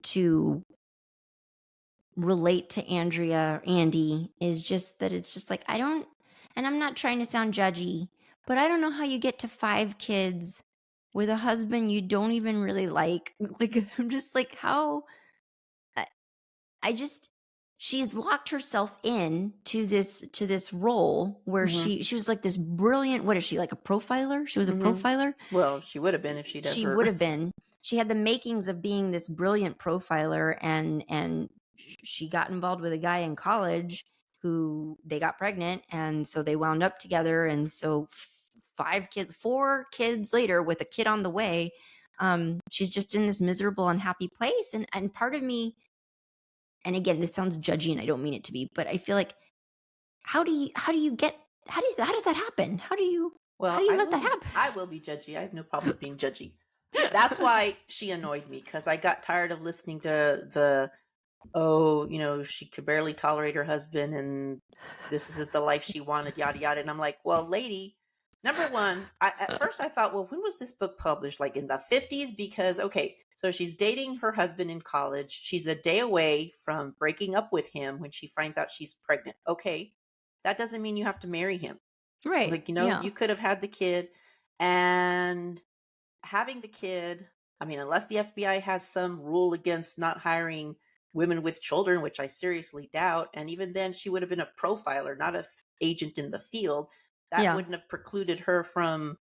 [SPEAKER 1] relate to Andy is just that it's just like I don't and I'm not trying to sound judgy, but I don't know how you get to 5 kids with a husband you don't even really like. Like, I'm just like, how I I just she's locked herself in to this role where
[SPEAKER 2] Mhm.
[SPEAKER 1] she was like this brilliant, what is she, like a profiler? She was a
[SPEAKER 2] Mhm.
[SPEAKER 1] profiler?
[SPEAKER 2] Well, she would have been if she'd
[SPEAKER 1] She would
[SPEAKER 2] ever.
[SPEAKER 1] have been. She had the makings of being this brilliant profiler, and she got involved with a guy in college who they got pregnant, and so they wound up together, and so 4 kids later with a kid on the way, she's just in this miserable, unhappy place, and part of me, and again, this sounds judgy, and I don't mean it to be, but I feel like how do you get how does that happen? How
[SPEAKER 2] Well,
[SPEAKER 1] do you
[SPEAKER 2] I
[SPEAKER 1] let
[SPEAKER 2] will
[SPEAKER 1] that
[SPEAKER 2] be
[SPEAKER 1] happen?
[SPEAKER 2] I will be judgy. I have no problem with being judgy. That's why she annoyed me because I got tired of listening to the, oh, she could barely tolerate her husband and this isn't the life she wanted, yada yada. And I'm like, well, lady, number one, at first I thought, well, when was this book published? Like in the 50s? Because okay, so she's dating her husband in college. She's a day away from breaking up with him when she finds out she's pregnant. Okay, that doesn't mean you have to marry him.
[SPEAKER 1] Right.
[SPEAKER 2] Like,
[SPEAKER 1] Yeah.
[SPEAKER 2] you could have had the kid, and having the kid, I mean, unless the FBI has some rule against not hiring women with children, which I seriously doubt, and even then she would have been a profiler, not a agent in the field. That
[SPEAKER 1] Yeah.
[SPEAKER 2] wouldn't have precluded her from,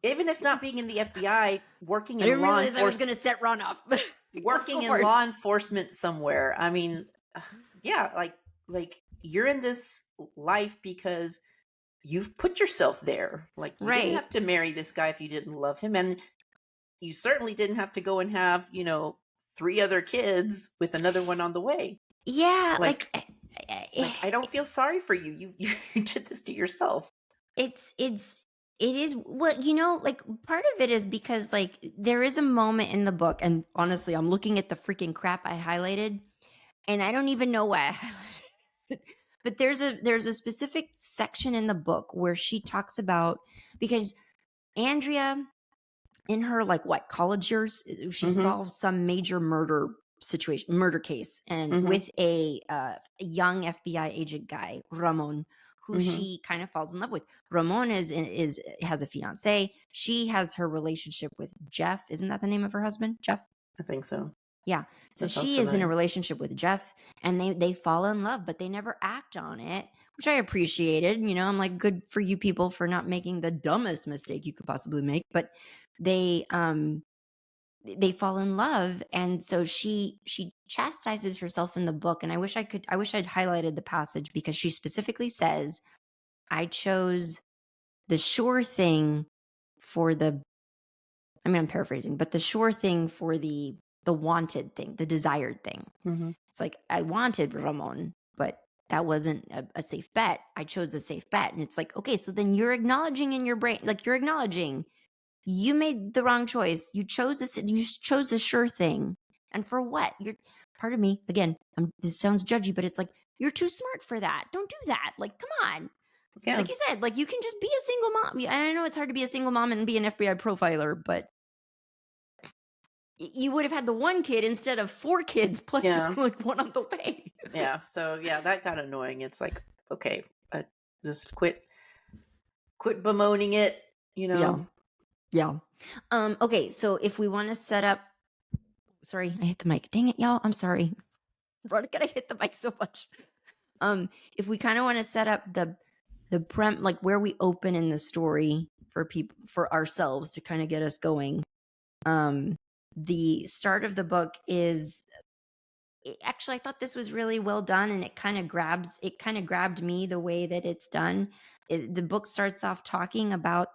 [SPEAKER 2] even if not being in the FBI,
[SPEAKER 1] I didn't realize I was gonna set Ron off, but let's
[SPEAKER 2] working
[SPEAKER 1] go
[SPEAKER 2] in
[SPEAKER 1] for it.
[SPEAKER 2] law enforcement somewhere. I mean, yeah, like you're in this life because you've put yourself there. Like, you didn't
[SPEAKER 1] Right.
[SPEAKER 2] have to marry this guy if you didn't love him, and you certainly didn't have to go and have, 3 other kids with another one on the way.
[SPEAKER 1] Yeah,
[SPEAKER 2] Like
[SPEAKER 1] like,
[SPEAKER 2] I don't feel sorry for you. You did this to yourself.
[SPEAKER 1] it's it is well, like, part of it is because, like, there is a moment in the book, and honestly, I'm looking at the freaking crap I highlighted, and I don't even know why I highlighted it. But there's a specific section in the book where she talks about, because Andrea, in her, like, what, college years, she
[SPEAKER 2] Mhm.
[SPEAKER 1] solves some major murder case, and
[SPEAKER 2] Mhm.
[SPEAKER 1] with a young FBI agent guy, Ramon, who
[SPEAKER 2] Mhm.
[SPEAKER 1] she kind of falls in love with. Ramon is has a fiance. She has her relationship with Jeff. Isn't that the name of her husband, Jeff?
[SPEAKER 2] I think so.
[SPEAKER 1] Yeah. So
[SPEAKER 2] That sounds
[SPEAKER 1] she is in a
[SPEAKER 2] familiar.
[SPEAKER 1] relationship with Jeff, and they fall in love, but they never act on it, which I appreciated. I'm like, good for you people for not making the dumbest mistake you could possibly make. But they they fall in love, and so she chastises herself in the book, and I wish I'd highlighted the passage, because she specifically says, I chose the sure thing for the I mean, I'm paraphrasing, but the sure thing for the wanted thing, the desired thing.
[SPEAKER 2] Mhm.
[SPEAKER 1] It's like, I wanted Ramon, but that wasn't a safe bet. I chose a safe bet. And it's like, okay, so then you're acknowledging in your brain, like, you're acknowledging you made the wrong choice. You chose the sure thing. And for what? You're part of me, again, this sounds judgy, but it's like, you're too smart for that. Don't do that. Like, come on.
[SPEAKER 2] Yeah.
[SPEAKER 1] Like you said, like, you can just be a single mom. Yeah, and I know it's hard to be a single mom and be an FBI profiler, but you would have had the one kid instead of 4 kids plus the
[SPEAKER 2] Yeah.
[SPEAKER 1] like one on the way.
[SPEAKER 2] Yeah. So, yeah, that got annoying. It's like, okay, just quit bemoaning it, you
[SPEAKER 1] Yeah.
[SPEAKER 2] know.
[SPEAKER 1] Yeah. Okay, so if we want to set up, sorry, I hit the mic. Dang it, y'all. I'm sorry. Why did I hit the mic so much? If we kind of want to set up like, where we open in the story for people, for ourselves, to kind of get us going. The start of the book is, actually, I thought this was really well done, and it kind of grabbed me the way that it's done. The book starts off talking about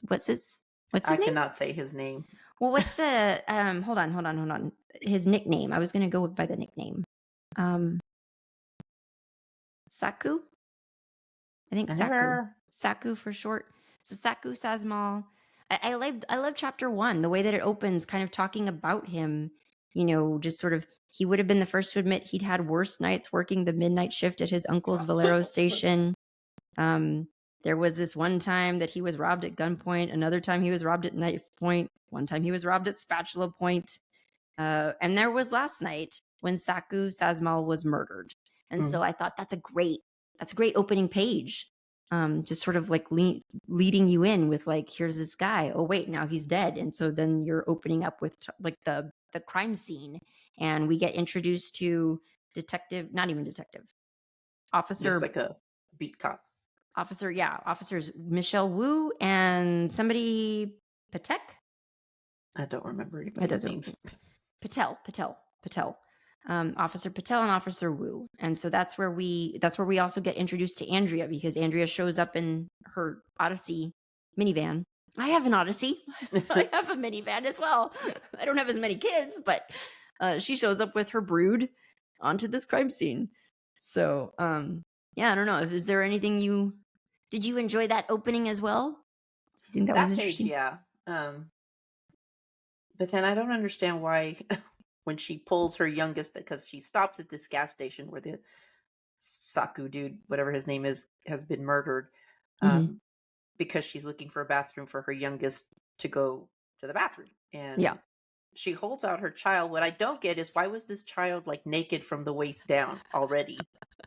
[SPEAKER 1] what's
[SPEAKER 2] I
[SPEAKER 1] his name?
[SPEAKER 2] cannot say his name.
[SPEAKER 1] Well, what's the hold on. His nickname. I was going to go by the nickname. Um Saku? I think
[SPEAKER 2] I
[SPEAKER 1] Saku.
[SPEAKER 2] never.
[SPEAKER 1] Saku for short. So Saku Sazmal. I love chapter 1, the way that it opens, kind of talking about him, just sort of, he would have been the first to admit he'd had worse nights working the midnight shift at his uncle's Valero station. Um, there was this one time that he was robbed at gunpoint, another time he was robbed at knife point, one time he was robbed at spatula point. And there was last night when Saku Sazmal was murdered. And so
[SPEAKER 2] Mm.
[SPEAKER 1] I thought that's a great that's a great opening page. Just sort of like leading you in with like, here's this guy. Oh wait, now he's dead, and so then you're opening up with like the crime scene, and we get introduced to detective, not even detective,
[SPEAKER 2] Just
[SPEAKER 1] officer,
[SPEAKER 2] like a beat cop.
[SPEAKER 1] officers Michelle Wu and somebody Patek.
[SPEAKER 2] I don't remember
[SPEAKER 1] It
[SPEAKER 2] anybody's
[SPEAKER 1] doesn't.
[SPEAKER 2] names.
[SPEAKER 1] Patel. Officer Patel and Officer Wu. And so that's where we also get introduced to Andrea, because Andrea shows up in her Odyssey minivan. I have an Odyssey. I have a minivan as well. I don't have as many kids, but she shows up with her brood onto this crime scene. So yeah, I don't know. Is there anything did you enjoy that opening as well? Do you think that was
[SPEAKER 2] That page,
[SPEAKER 1] interesting?
[SPEAKER 2] yeah. But then I don't understand why when she pulls her youngest, because she stops at this gas station where the Saku dude, whatever his name is, has been murdered,
[SPEAKER 1] Mhm.
[SPEAKER 2] because she's looking for a bathroom for her youngest to go to the bathroom.
[SPEAKER 1] Yeah.
[SPEAKER 2] And she holds out her child. What I don't get is, why was this child like naked from the waist down already,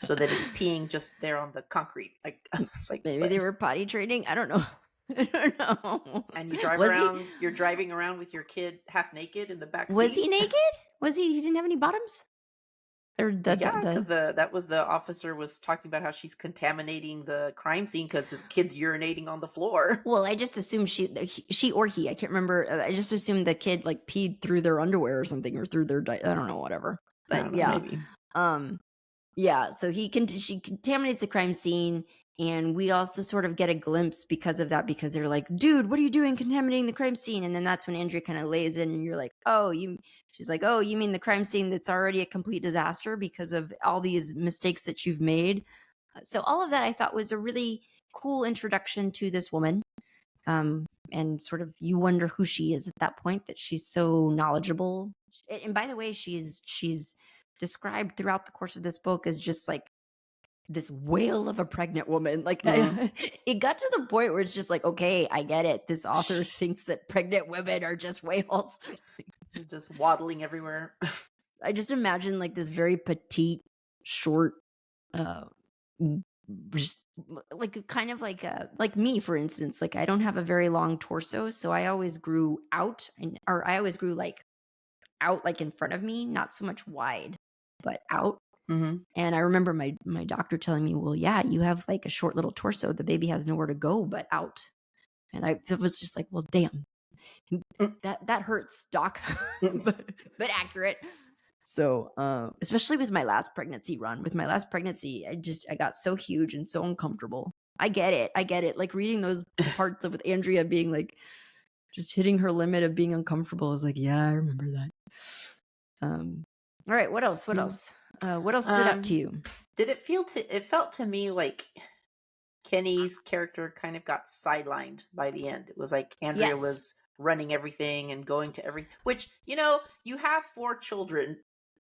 [SPEAKER 2] so that it's peeing just there on the concrete? Like, it's like,
[SPEAKER 1] Maybe
[SPEAKER 2] what?
[SPEAKER 1] they were potty training. I don't know. I don't know.
[SPEAKER 2] And you drive
[SPEAKER 1] Was
[SPEAKER 2] around, you're driving around with your kid half naked in the back
[SPEAKER 1] he
[SPEAKER 2] seat.
[SPEAKER 1] naked? He didn't have any bottoms? Or
[SPEAKER 2] Well,
[SPEAKER 1] the
[SPEAKER 2] yeah, because that was the officer was talking about how she's contaminating the crime scene because the kid's urinating on the floor.
[SPEAKER 1] well, I just assumed she or he, I can't remember. I just assumed the kid like peed through their underwear or something, or through their I don't know, whatever.
[SPEAKER 2] I
[SPEAKER 1] But
[SPEAKER 2] don't know,
[SPEAKER 1] yeah.
[SPEAKER 2] maybe.
[SPEAKER 1] Yeah, so she contaminates the crime scene, and we also sort of get a glimpse because of that, because they're like, "Dude, what are you doing contaminating the crime scene?" And then that's when Andrea kind of lays in, and you're like, "Oh, she's like, "Oh, you mean the crime scene that's already a complete disaster because of all these mistakes that you've made?" So all of that I thought was a really cool introduction to this woman. And sort of you wonder who she is at that point, that she's so knowledgeable. And by the way, she's described throughout the course of this book as just like this whale of a pregnant woman. Like
[SPEAKER 2] Mhm.
[SPEAKER 1] it got to the point where it's just like, okay, I get it. This author thinks that pregnant women are just whales.
[SPEAKER 2] She's just waddling everywhere.
[SPEAKER 1] I just imagine like this very petite, short, uh, just like kind of like me, for instance. Like I don't have a very long torso, so I always grew out, or I always grew like out, like in front of me, not so much wide, but out.
[SPEAKER 2] Hmm.
[SPEAKER 1] And I remember my doctor telling me, "Well, yeah, you have like a short little torso. The baby has nowhere to go but out." And I was just like, "Well, damn, that hurts, doc," but accurate. So, especially with my last pregnancy run, I got so huge and so uncomfortable. I get it. Like reading those parts of with Andrea being like just hitting her limit of being uncomfortable. I was like, yeah, I remember that. All right, what else? What else? What else stood out to you?
[SPEAKER 2] Did it it felt to me like Kenny's character kind of got sidelined by the end. It was like Andrea
[SPEAKER 1] Yes.
[SPEAKER 2] was running everything and going to which, you have 4 children,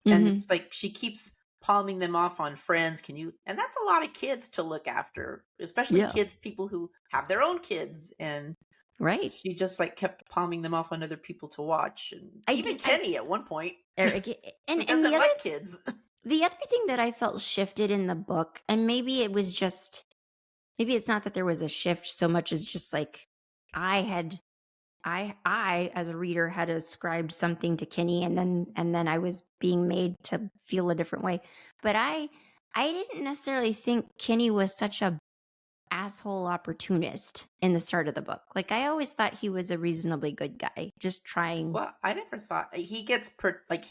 [SPEAKER 2] and
[SPEAKER 1] Mm-hmm.
[SPEAKER 2] it's like she keeps palming them off on friends. And that's a lot of kids to look after, especially
[SPEAKER 1] Yeah.
[SPEAKER 2] kids, people who have their own kids. And
[SPEAKER 1] Right.
[SPEAKER 2] she just like kept palming them off on other people to watch. And
[SPEAKER 1] I
[SPEAKER 2] even
[SPEAKER 1] did. I
[SPEAKER 2] Kenny at one point,
[SPEAKER 1] Eric,
[SPEAKER 2] who
[SPEAKER 1] and
[SPEAKER 2] doesn't like kids.
[SPEAKER 1] the other thing that I felt shifted in the book, and maybe it's not that there was a shift so much as just like I had I as a reader had ascribed something to Kenny, and then I was being made to feel a different way. But I didn't necessarily think Kenny was such a asshole opportunist in the start of the book. Like I always thought he was a reasonably good guy, just trying.
[SPEAKER 2] Well, I never thought he gets like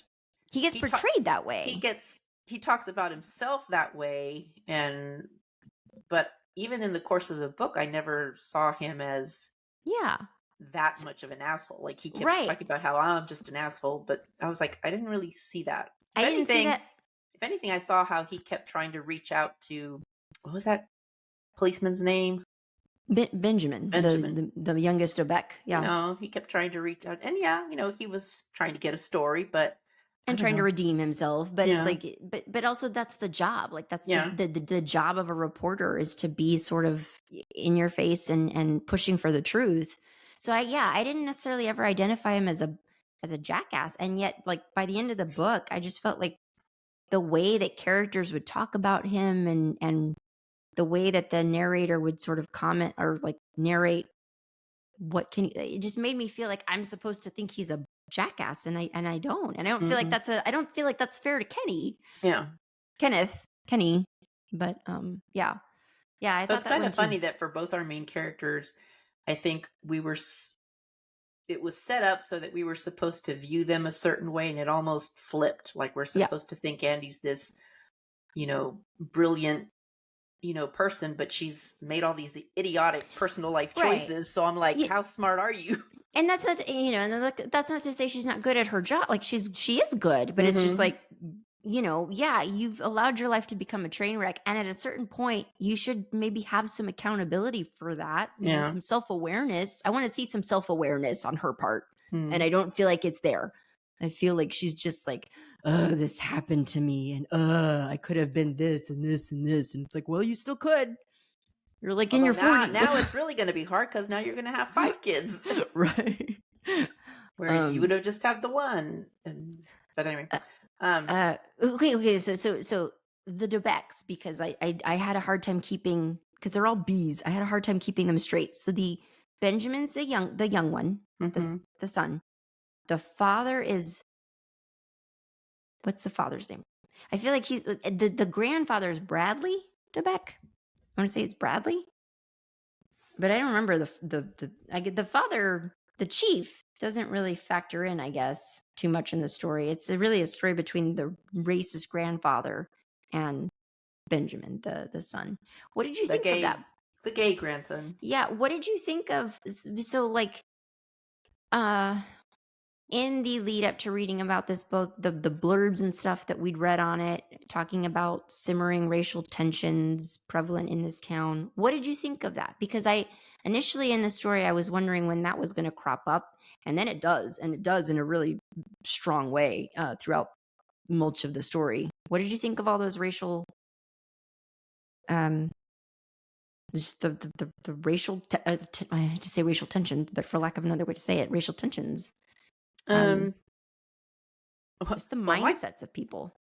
[SPEAKER 1] He gets
[SPEAKER 2] he ta-
[SPEAKER 1] portrayed that
[SPEAKER 2] he
[SPEAKER 1] way.
[SPEAKER 2] gets he talks about himself that way. But even in the course of the book, I never saw him as
[SPEAKER 1] Yeah.
[SPEAKER 2] that much of an asshole. Like, he kept
[SPEAKER 1] Right.
[SPEAKER 2] talking about how, I'm just an asshole, but I was like, I didn't really see that.
[SPEAKER 1] I didn't see that.
[SPEAKER 2] If anything, I saw how he kept trying to reach out to, what was that policeman's name?
[SPEAKER 1] Benjamin,
[SPEAKER 2] Benjamin.
[SPEAKER 1] the youngest of Beck, yeah,
[SPEAKER 2] He kept trying to reach out, and yeah, he was trying to get a story, but I
[SPEAKER 1] and
[SPEAKER 2] don't
[SPEAKER 1] trying to
[SPEAKER 2] know.
[SPEAKER 1] redeem himself. But it's
[SPEAKER 2] Yeah,
[SPEAKER 1] like, but also that's the job. Like that's
[SPEAKER 2] yeah.
[SPEAKER 1] the job of a reporter, is to be sort of in your face and pushing for the truth. So I didn't necessarily ever identify him as a jackass, and yet like by the end of the book, I just felt like the way that characters would talk about him and the way that the narrator would sort of comment or like narrate it just made me feel like I'm supposed to think he's a jackass, and I don't. And
[SPEAKER 2] Mm-mm.
[SPEAKER 1] I don't feel like that's fair to
[SPEAKER 2] Yeah.
[SPEAKER 1] Kenny. But yeah. Yeah, I
[SPEAKER 2] So
[SPEAKER 1] thought
[SPEAKER 2] it's
[SPEAKER 1] that
[SPEAKER 2] kind
[SPEAKER 1] one
[SPEAKER 2] of
[SPEAKER 1] too.
[SPEAKER 2] funny that for both our main characters, I think it was set up so that we were supposed to view them a certain way, and it almost flipped. Like we're
[SPEAKER 1] Yeah.
[SPEAKER 2] supposed to think Andy's this, brilliant, person, but she's made all these idiotic personal life
[SPEAKER 1] Right.
[SPEAKER 2] choices. So I'm like,
[SPEAKER 1] Yeah.
[SPEAKER 2] how smart are you?
[SPEAKER 1] And that's not to, and that's not to say she's not good at her job. Like she is good, but it's just
[SPEAKER 2] Mm-hmm.
[SPEAKER 1] like, yeah, you've allowed your life to become a train wreck, and at a certain point, you should maybe have some accountability for that.
[SPEAKER 2] Yeah.
[SPEAKER 1] Some self-awareness. I want to see some self-awareness on her part, and
[SPEAKER 2] Mm.
[SPEAKER 1] I don't feel like it's there. I feel like she's just like, oh, this happened to me, and I could have been this and this and this, and it's like, well, you still could. You're like in
[SPEAKER 2] Although
[SPEAKER 1] your
[SPEAKER 2] now,
[SPEAKER 1] 40s,
[SPEAKER 2] now it's really going to be hard because now you're going to have 5 kids,
[SPEAKER 1] right?
[SPEAKER 2] whereas you would have just have the one. But anyway, um,
[SPEAKER 1] Okay. So the Debecs, because I had a hard time keeping, because they're all B's. I had a hard time keeping them straight. So the Benjamin's the young one,
[SPEAKER 2] mhm.
[SPEAKER 1] the son. The father is, what's the father's name? I feel like he's the grandfather is Bradley Debec. I want to say it's Bradley, but I don't remember I get the father, the chief doesn't really factor in, I guess, too much in the story. It's really a story between the racist grandfather and Benjamin, the son. What did you
[SPEAKER 2] the
[SPEAKER 1] think of that?
[SPEAKER 2] gay grandson.
[SPEAKER 1] Yeah, what did you think of so like uh in the lead up to reading about this book, the blurbs and stuff that we'd read on it, talking about simmering racial tensions prevalent in this town. What did you think of that? Because I initially in the story I was wondering when that was going to crop up, and then it does, and it does in a really strong way throughout much of the story. What did you think of all those racial um just the racial I hate to say racial tensions, but for lack of another way to say it, racial tensions, um
[SPEAKER 2] Um, wh-
[SPEAKER 1] just the
[SPEAKER 2] well,
[SPEAKER 1] mindsets of people.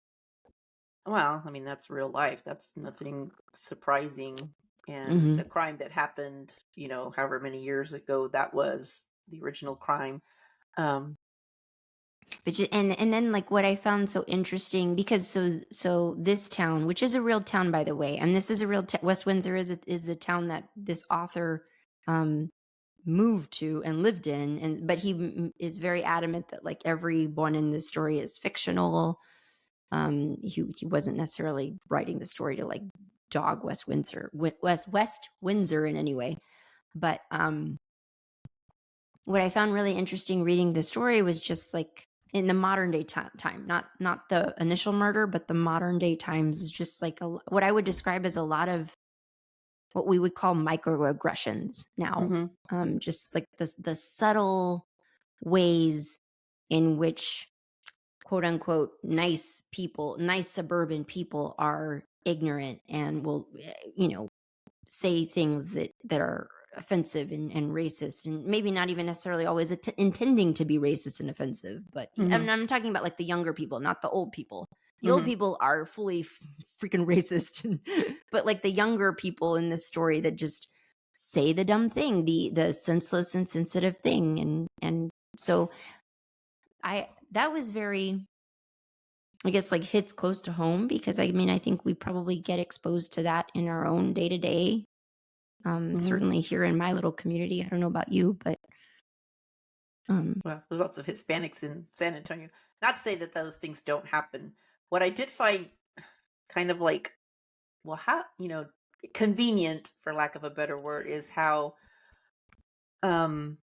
[SPEAKER 2] I mean, that's real life. That's nothing surprising. And
[SPEAKER 1] Hmm.
[SPEAKER 2] the crime that happened, however many years ago, that was the original crime. Um,
[SPEAKER 1] But and then like what I found so interesting, because so this town, which is a real town by the way, and this is a real West Windsor is the town that this author um moved to and lived in, and but he is very adamant that like everyone in this story is fictional. He wasn't necessarily writing the story to like dog West Windsor in any way, but what I found really interesting reading the story was just like in the modern day time, not the initial murder, but the modern day times is just like what I would describe as a lot of what we would call microaggressions now.
[SPEAKER 2] mhm,
[SPEAKER 1] Just like the subtle ways in which quote unquote nice people, nice suburban people are ignorant and will, say things that are offensive and racist, and maybe not even necessarily always intending to be racist and offensive. But
[SPEAKER 2] mhm,
[SPEAKER 1] I'm talking about like the younger people, not the old people. The old
[SPEAKER 2] mhm,
[SPEAKER 1] people are fully freaking racist, but like the younger people in this story that just say the dumb thing, the senseless, insensitive thing, and so that was very, I guess, like hits close to home, because I mean I think we probably get exposed to that in our own day to day.
[SPEAKER 2] mhm.
[SPEAKER 1] Certainly here in my little community. I don't know about you, but um,
[SPEAKER 2] Well, there's lots of Hispanics in San Antonio. Not to say that those things don't happen. What I did find kind of like, well, how, convenient, for lack of a better word, is how um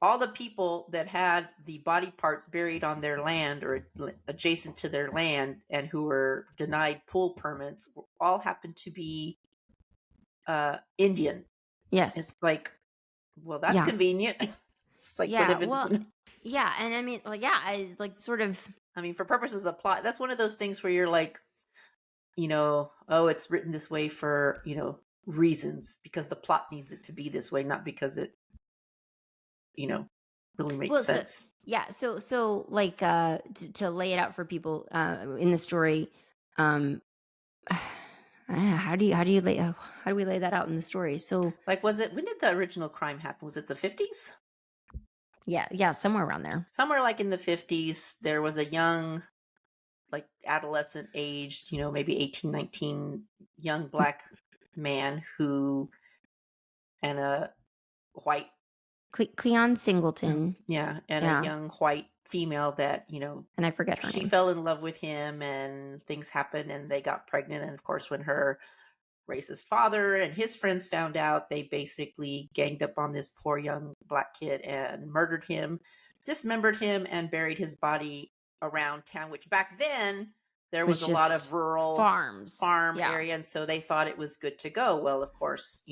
[SPEAKER 2] all the people that had the body parts buried on their land or adjacent to their land and who were denied pool permits all happened to be Indian.
[SPEAKER 1] yes,
[SPEAKER 2] It's like, well, that's
[SPEAKER 1] yeah,
[SPEAKER 2] convenient. It's like
[SPEAKER 1] yeah.
[SPEAKER 2] whatever.
[SPEAKER 1] Well, yeah, and I mean, like, yeah, I like sort of,
[SPEAKER 2] I mean, for purposes of the plot, that's one of those things where you're like, oh, it's written this way for, reasons because the plot needs it to be this way, not because it, you know, really makes
[SPEAKER 1] well, so
[SPEAKER 2] sense.
[SPEAKER 1] yeah, so like to lay it out for people in the story, um, I don't know, how do we lay that out in the story? So
[SPEAKER 2] Like, when did the original crime happen? Was it the 50s?
[SPEAKER 1] yeah, somewhere around there.
[SPEAKER 2] Somewhere like in the 50s, there was a young, like adolescent aged, maybe 18, 19, young black man who, and a white,
[SPEAKER 1] Cleon Singleton,
[SPEAKER 2] yeah, and a
[SPEAKER 1] yeah,
[SPEAKER 2] young white female that,
[SPEAKER 1] and I forget her
[SPEAKER 2] she
[SPEAKER 1] name.
[SPEAKER 2] fell in love with him and things happened and they got pregnant. And of course, when her racist father and his friends found out, they basically ganged up on this poor young black kid and murdered him, dismembered him, and buried his body around town, which back then there was
[SPEAKER 1] Was
[SPEAKER 2] a lot
[SPEAKER 1] just
[SPEAKER 2] of rural
[SPEAKER 1] farms.
[SPEAKER 2] farm
[SPEAKER 1] Yeah.
[SPEAKER 2] area. And so they thought it was good to go. Well, of course,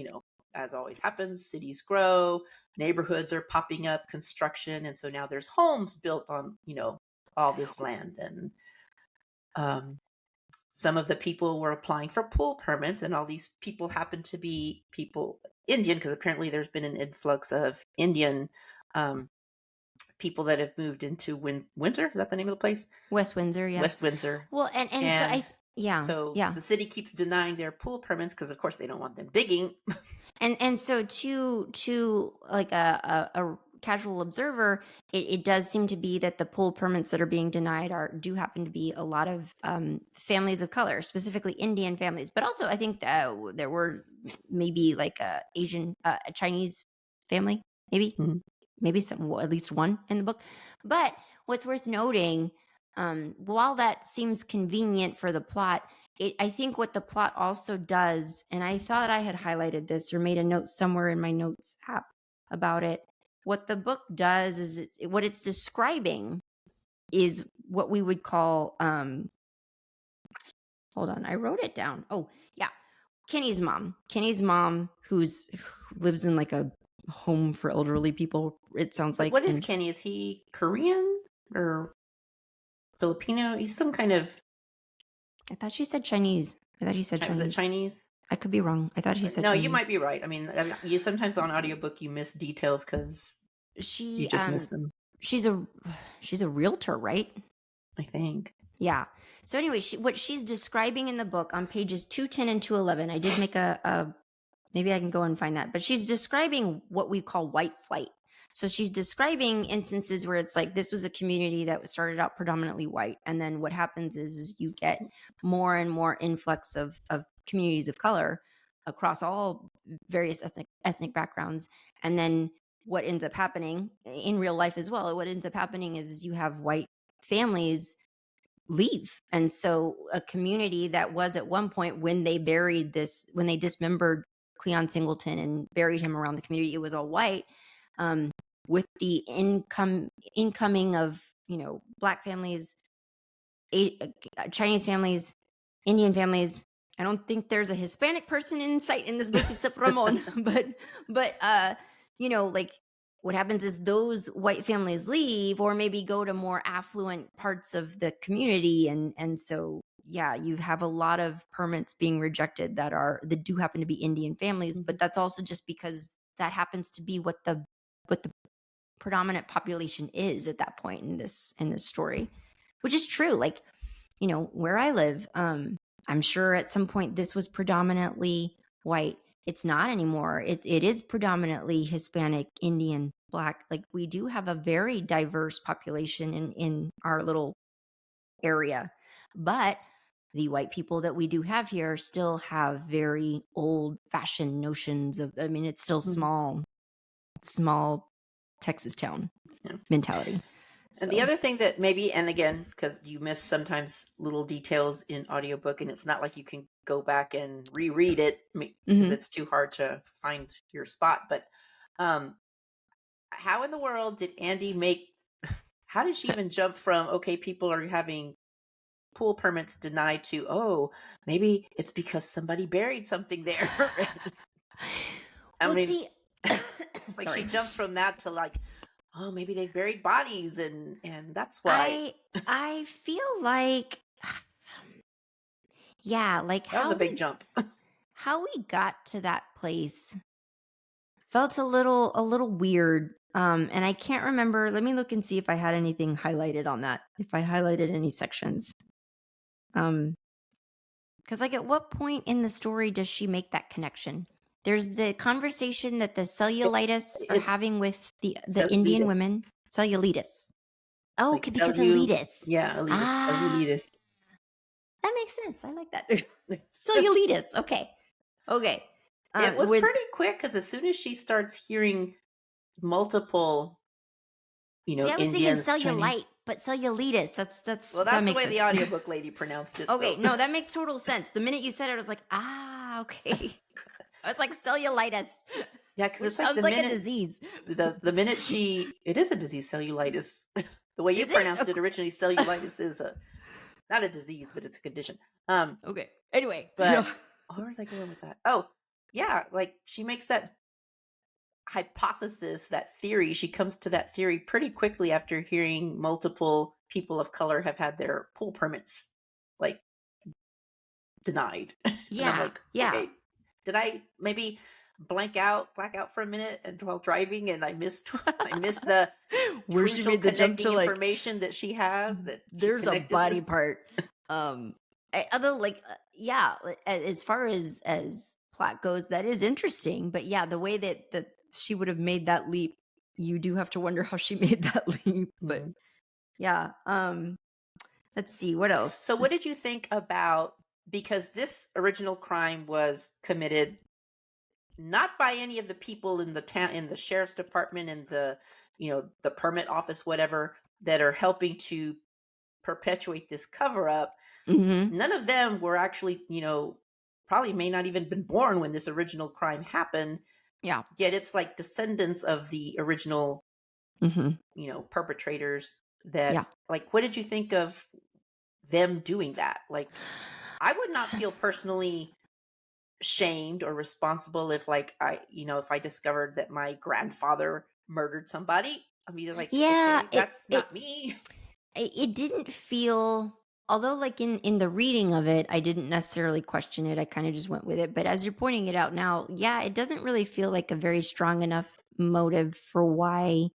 [SPEAKER 2] as always happens, cities grow, neighborhoods are popping up, construction. And so now there's homes built on, all this land. And um, some of the people were applying for pool permits, and all these people happen to be people Indian, because apparently there's been an influx of Indian um, people that have moved into Windsor. Is that the name of the place?
[SPEAKER 1] West Windsor, yeah.
[SPEAKER 2] West Windsor.
[SPEAKER 1] Well, and so
[SPEAKER 2] And
[SPEAKER 1] yeah,
[SPEAKER 2] so
[SPEAKER 1] yeah.
[SPEAKER 2] the city keeps denying their pool permits because, of course, they don't want them digging.
[SPEAKER 1] And so to like a casual observer, it does seem to be that the pool permits that are being denied do happen to be a lot of families of color, specifically Indian families, but also I think there were maybe like a Asian, a Chinese family, maybe.
[SPEAKER 2] Mhm.
[SPEAKER 1] Maybe some, well, at least one in the book. But what's worth noting, while that seems convenient for the plot, I think what the plot also does, and I thought I had highlighted this or made a note somewhere in my notes app about it. What the book does is what it's describing is what we would call, hold on, I wrote it down. Oh, yeah. Kenny's mom, who lives in like a home for elderly people, it sounds like.
[SPEAKER 2] What is
[SPEAKER 1] And
[SPEAKER 2] Kenny? Is he Korean or Filipino? He's some kind of.
[SPEAKER 1] I thought she said Chinese. I thought he said
[SPEAKER 2] Was it
[SPEAKER 1] Chinese.
[SPEAKER 2] Chinese?
[SPEAKER 1] I could be wrong. I thought he said
[SPEAKER 2] No, you might
[SPEAKER 1] Chinese.
[SPEAKER 2] be right. I mean, you sometimes on audiobook you miss details because you
[SPEAKER 1] She
[SPEAKER 2] just miss them.
[SPEAKER 1] she's a realtor, right?
[SPEAKER 2] I think.
[SPEAKER 1] Yeah. So anyway, what she's describing in the book on pages 210 and 211, I did make a maybe I can go and find that, but she's describing what we call white flight. So she's describing instances where it's like this was a community that started out predominantly white, and then what happens is you get more and more influx of communities of color across all various ethnic backgrounds, and then what ends up happening in real life as well, what ends up happening is you have white families leave. And so a community that was at one point, when they dismembered Cleon Singleton and buried him around the community, it was all white. With the incoming of, black families, Chinese families, Indian families. I don't think there's a Hispanic person in sight in this book except Ramon. but like what happens is those white families leave or maybe go to more affluent parts of the community, and so yeah, you have a lot of permits being rejected that do happen to be Indian families, but that's also just because that happens to be what the predominant population is at that point in this story, which is true. Like, where I live, I'm sure at some point this was predominantly white. It's not anymore. It is predominantly Hispanic, Indian, Black. Like, we do have a very diverse population in our little area. But the white people that we do have here still have very old fashioned notions of, I mean, it's still
[SPEAKER 2] Mhm.
[SPEAKER 1] small Texas town
[SPEAKER 2] Yeah.
[SPEAKER 1] mentality.
[SPEAKER 2] And the
[SPEAKER 1] So,
[SPEAKER 2] other thing that maybe, and again, because you miss sometimes little details in audiobook, and it's not like you can go back and reread it because it's too hard to find your spot. But um, how in the world did Andy how did she even jump from, okay, people are having pool permits denied to, oh, maybe it's because somebody buried something there? I
[SPEAKER 1] well,
[SPEAKER 2] mean,
[SPEAKER 1] see,
[SPEAKER 2] it's like she
[SPEAKER 1] sorry.
[SPEAKER 2] jumps from that to like, oh, maybe they've buried bodies and that's why.
[SPEAKER 1] I feel like yeah, like
[SPEAKER 2] That was a big jump.
[SPEAKER 1] how we got to that place felt a little weird. And I can't remember. Let me look and see if I had anything highlighted on that. If I highlighted any sections. Um Because, like, at what point in the story does she make that connection? There's the conversation that the
[SPEAKER 2] It,
[SPEAKER 1] Cellulitists are
[SPEAKER 2] it's
[SPEAKER 1] having with the Indian
[SPEAKER 2] cellulitist,
[SPEAKER 1] women. Cellulitists. Oh,
[SPEAKER 2] like
[SPEAKER 1] because elitists.
[SPEAKER 2] yeah, elitist,
[SPEAKER 1] Ah,
[SPEAKER 2] cellulitist.
[SPEAKER 1] that makes sense. I like that. Cellulitists. Okay. Okay.
[SPEAKER 2] It was
[SPEAKER 1] With
[SPEAKER 2] pretty quick because as soon as she starts hearing multiple,
[SPEAKER 1] see, I was thinking
[SPEAKER 2] Indians, Chinese.
[SPEAKER 1] cellulite, but cellulitis.
[SPEAKER 2] Well,
[SPEAKER 1] That
[SPEAKER 2] that's the
[SPEAKER 1] makes
[SPEAKER 2] way the
[SPEAKER 1] sense.
[SPEAKER 2] audiobook lady pronounced it.
[SPEAKER 1] Okay,
[SPEAKER 2] So
[SPEAKER 1] no, that makes total sense. The minute you said it, I was like, okay. I was like cellulitis,
[SPEAKER 2] yeah, because
[SPEAKER 1] which
[SPEAKER 2] it's like
[SPEAKER 1] sounds like a disease.
[SPEAKER 2] the minute it is a disease, cellulitis. The way you
[SPEAKER 1] Is it?
[SPEAKER 2] pronounced it originally, cellulitis is not a disease, but it's a condition.
[SPEAKER 1] Okay. Anyway,
[SPEAKER 2] But where was I going with that? Oh, yeah, like she makes that hypothesis, that theory. She comes to that theory pretty quickly after hearing multiple people of color have had their pool permits like denied. And I'm
[SPEAKER 1] yeah,
[SPEAKER 2] like,
[SPEAKER 1] yeah.
[SPEAKER 2] okay, did I maybe black out for a minute and while driving and I missed I missed the
[SPEAKER 1] Where she
[SPEAKER 2] crucial
[SPEAKER 1] made the jump to
[SPEAKER 2] connecting
[SPEAKER 1] like,
[SPEAKER 2] information that she has, that she
[SPEAKER 1] there's a
[SPEAKER 2] connected
[SPEAKER 1] body
[SPEAKER 2] this.
[SPEAKER 1] part. Although like, yeah, as far as plot goes, that is interesting. But yeah, the way that she would have made that leap, you do have to wonder how she made that leap. But
[SPEAKER 2] Mhm.
[SPEAKER 1] yeah, let's see what else.
[SPEAKER 2] So what did you think about, because this original crime was committed not by any of the people in the town, in the sheriff's department, in the the permit office, whatever, that are helping to perpetuate this cover up.
[SPEAKER 1] Hmm.
[SPEAKER 2] None of them were actually, probably may not even been born when this original crime happened.
[SPEAKER 1] Yeah.
[SPEAKER 2] Yet it's like descendants of the original,
[SPEAKER 1] Hmm.
[SPEAKER 2] perpetrators.
[SPEAKER 1] Yeah.
[SPEAKER 2] That, like, what did you think of them doing that? Like, I would not feel personally shamed or responsible if, like, if I discovered that my grandfather murdered somebody. I mean, like,
[SPEAKER 1] Yeah.
[SPEAKER 2] okay, that's not me.
[SPEAKER 1] It didn't feel, although like in the reading of it, I didn't necessarily question it. I kind of just went with it. But as you're pointing it out now, yeah, it doesn't really feel like a very strong enough motive for why,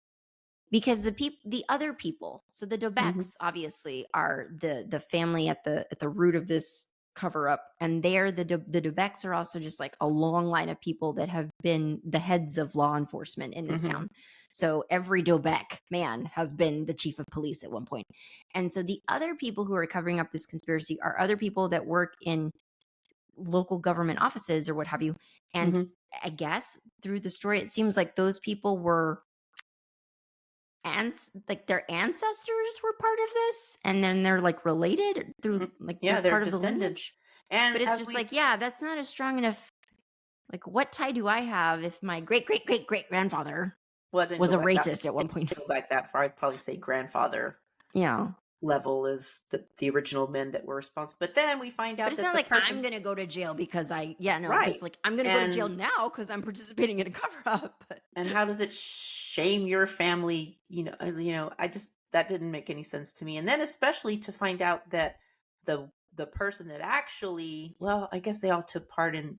[SPEAKER 1] because the other people, so the
[SPEAKER 2] Hmm.
[SPEAKER 1] Dobecks obviously are the family at the root of this cover up, and they're the Dobecks are also just like a long line of people that have been the heads of law enforcement in this
[SPEAKER 2] Hmm.
[SPEAKER 1] town. So every Dobeck man has been the chief of police at one point. And so the other people who are covering up this conspiracy are other people that work in local government offices or what have you. And
[SPEAKER 2] Hmm.
[SPEAKER 1] I guess through the story, it seems like those people were like their ancestors were part of this, and then they're like related through, like they're
[SPEAKER 2] Yeah, they're
[SPEAKER 1] part of the
[SPEAKER 2] descendants.
[SPEAKER 1] lineage.
[SPEAKER 2] And
[SPEAKER 1] But it's
[SPEAKER 2] as
[SPEAKER 1] just
[SPEAKER 2] we
[SPEAKER 1] like, yeah, that's not a strong enough, like, what tie do I have if my great great great great grandfather
[SPEAKER 2] well, I didn't
[SPEAKER 1] was
[SPEAKER 2] go
[SPEAKER 1] a
[SPEAKER 2] back
[SPEAKER 1] racist at one point?
[SPEAKER 2] didn't go back that far. I'd probably say grandfather
[SPEAKER 1] Yeah.
[SPEAKER 2] level is the original men that were responsible. But then we find
[SPEAKER 1] But
[SPEAKER 2] out
[SPEAKER 1] it's
[SPEAKER 2] that
[SPEAKER 1] not
[SPEAKER 2] the
[SPEAKER 1] like I'm
[SPEAKER 2] person,
[SPEAKER 1] gonna go to jail because yeah, no, but
[SPEAKER 2] right.
[SPEAKER 1] it's like I'm gonna go to jail
[SPEAKER 2] And
[SPEAKER 1] now because I'm participating in a cover up.
[SPEAKER 2] how does it shame your family? I just, that didn't make any sense to me. And then especially to find out that the person that actually, well, I guess they all took part in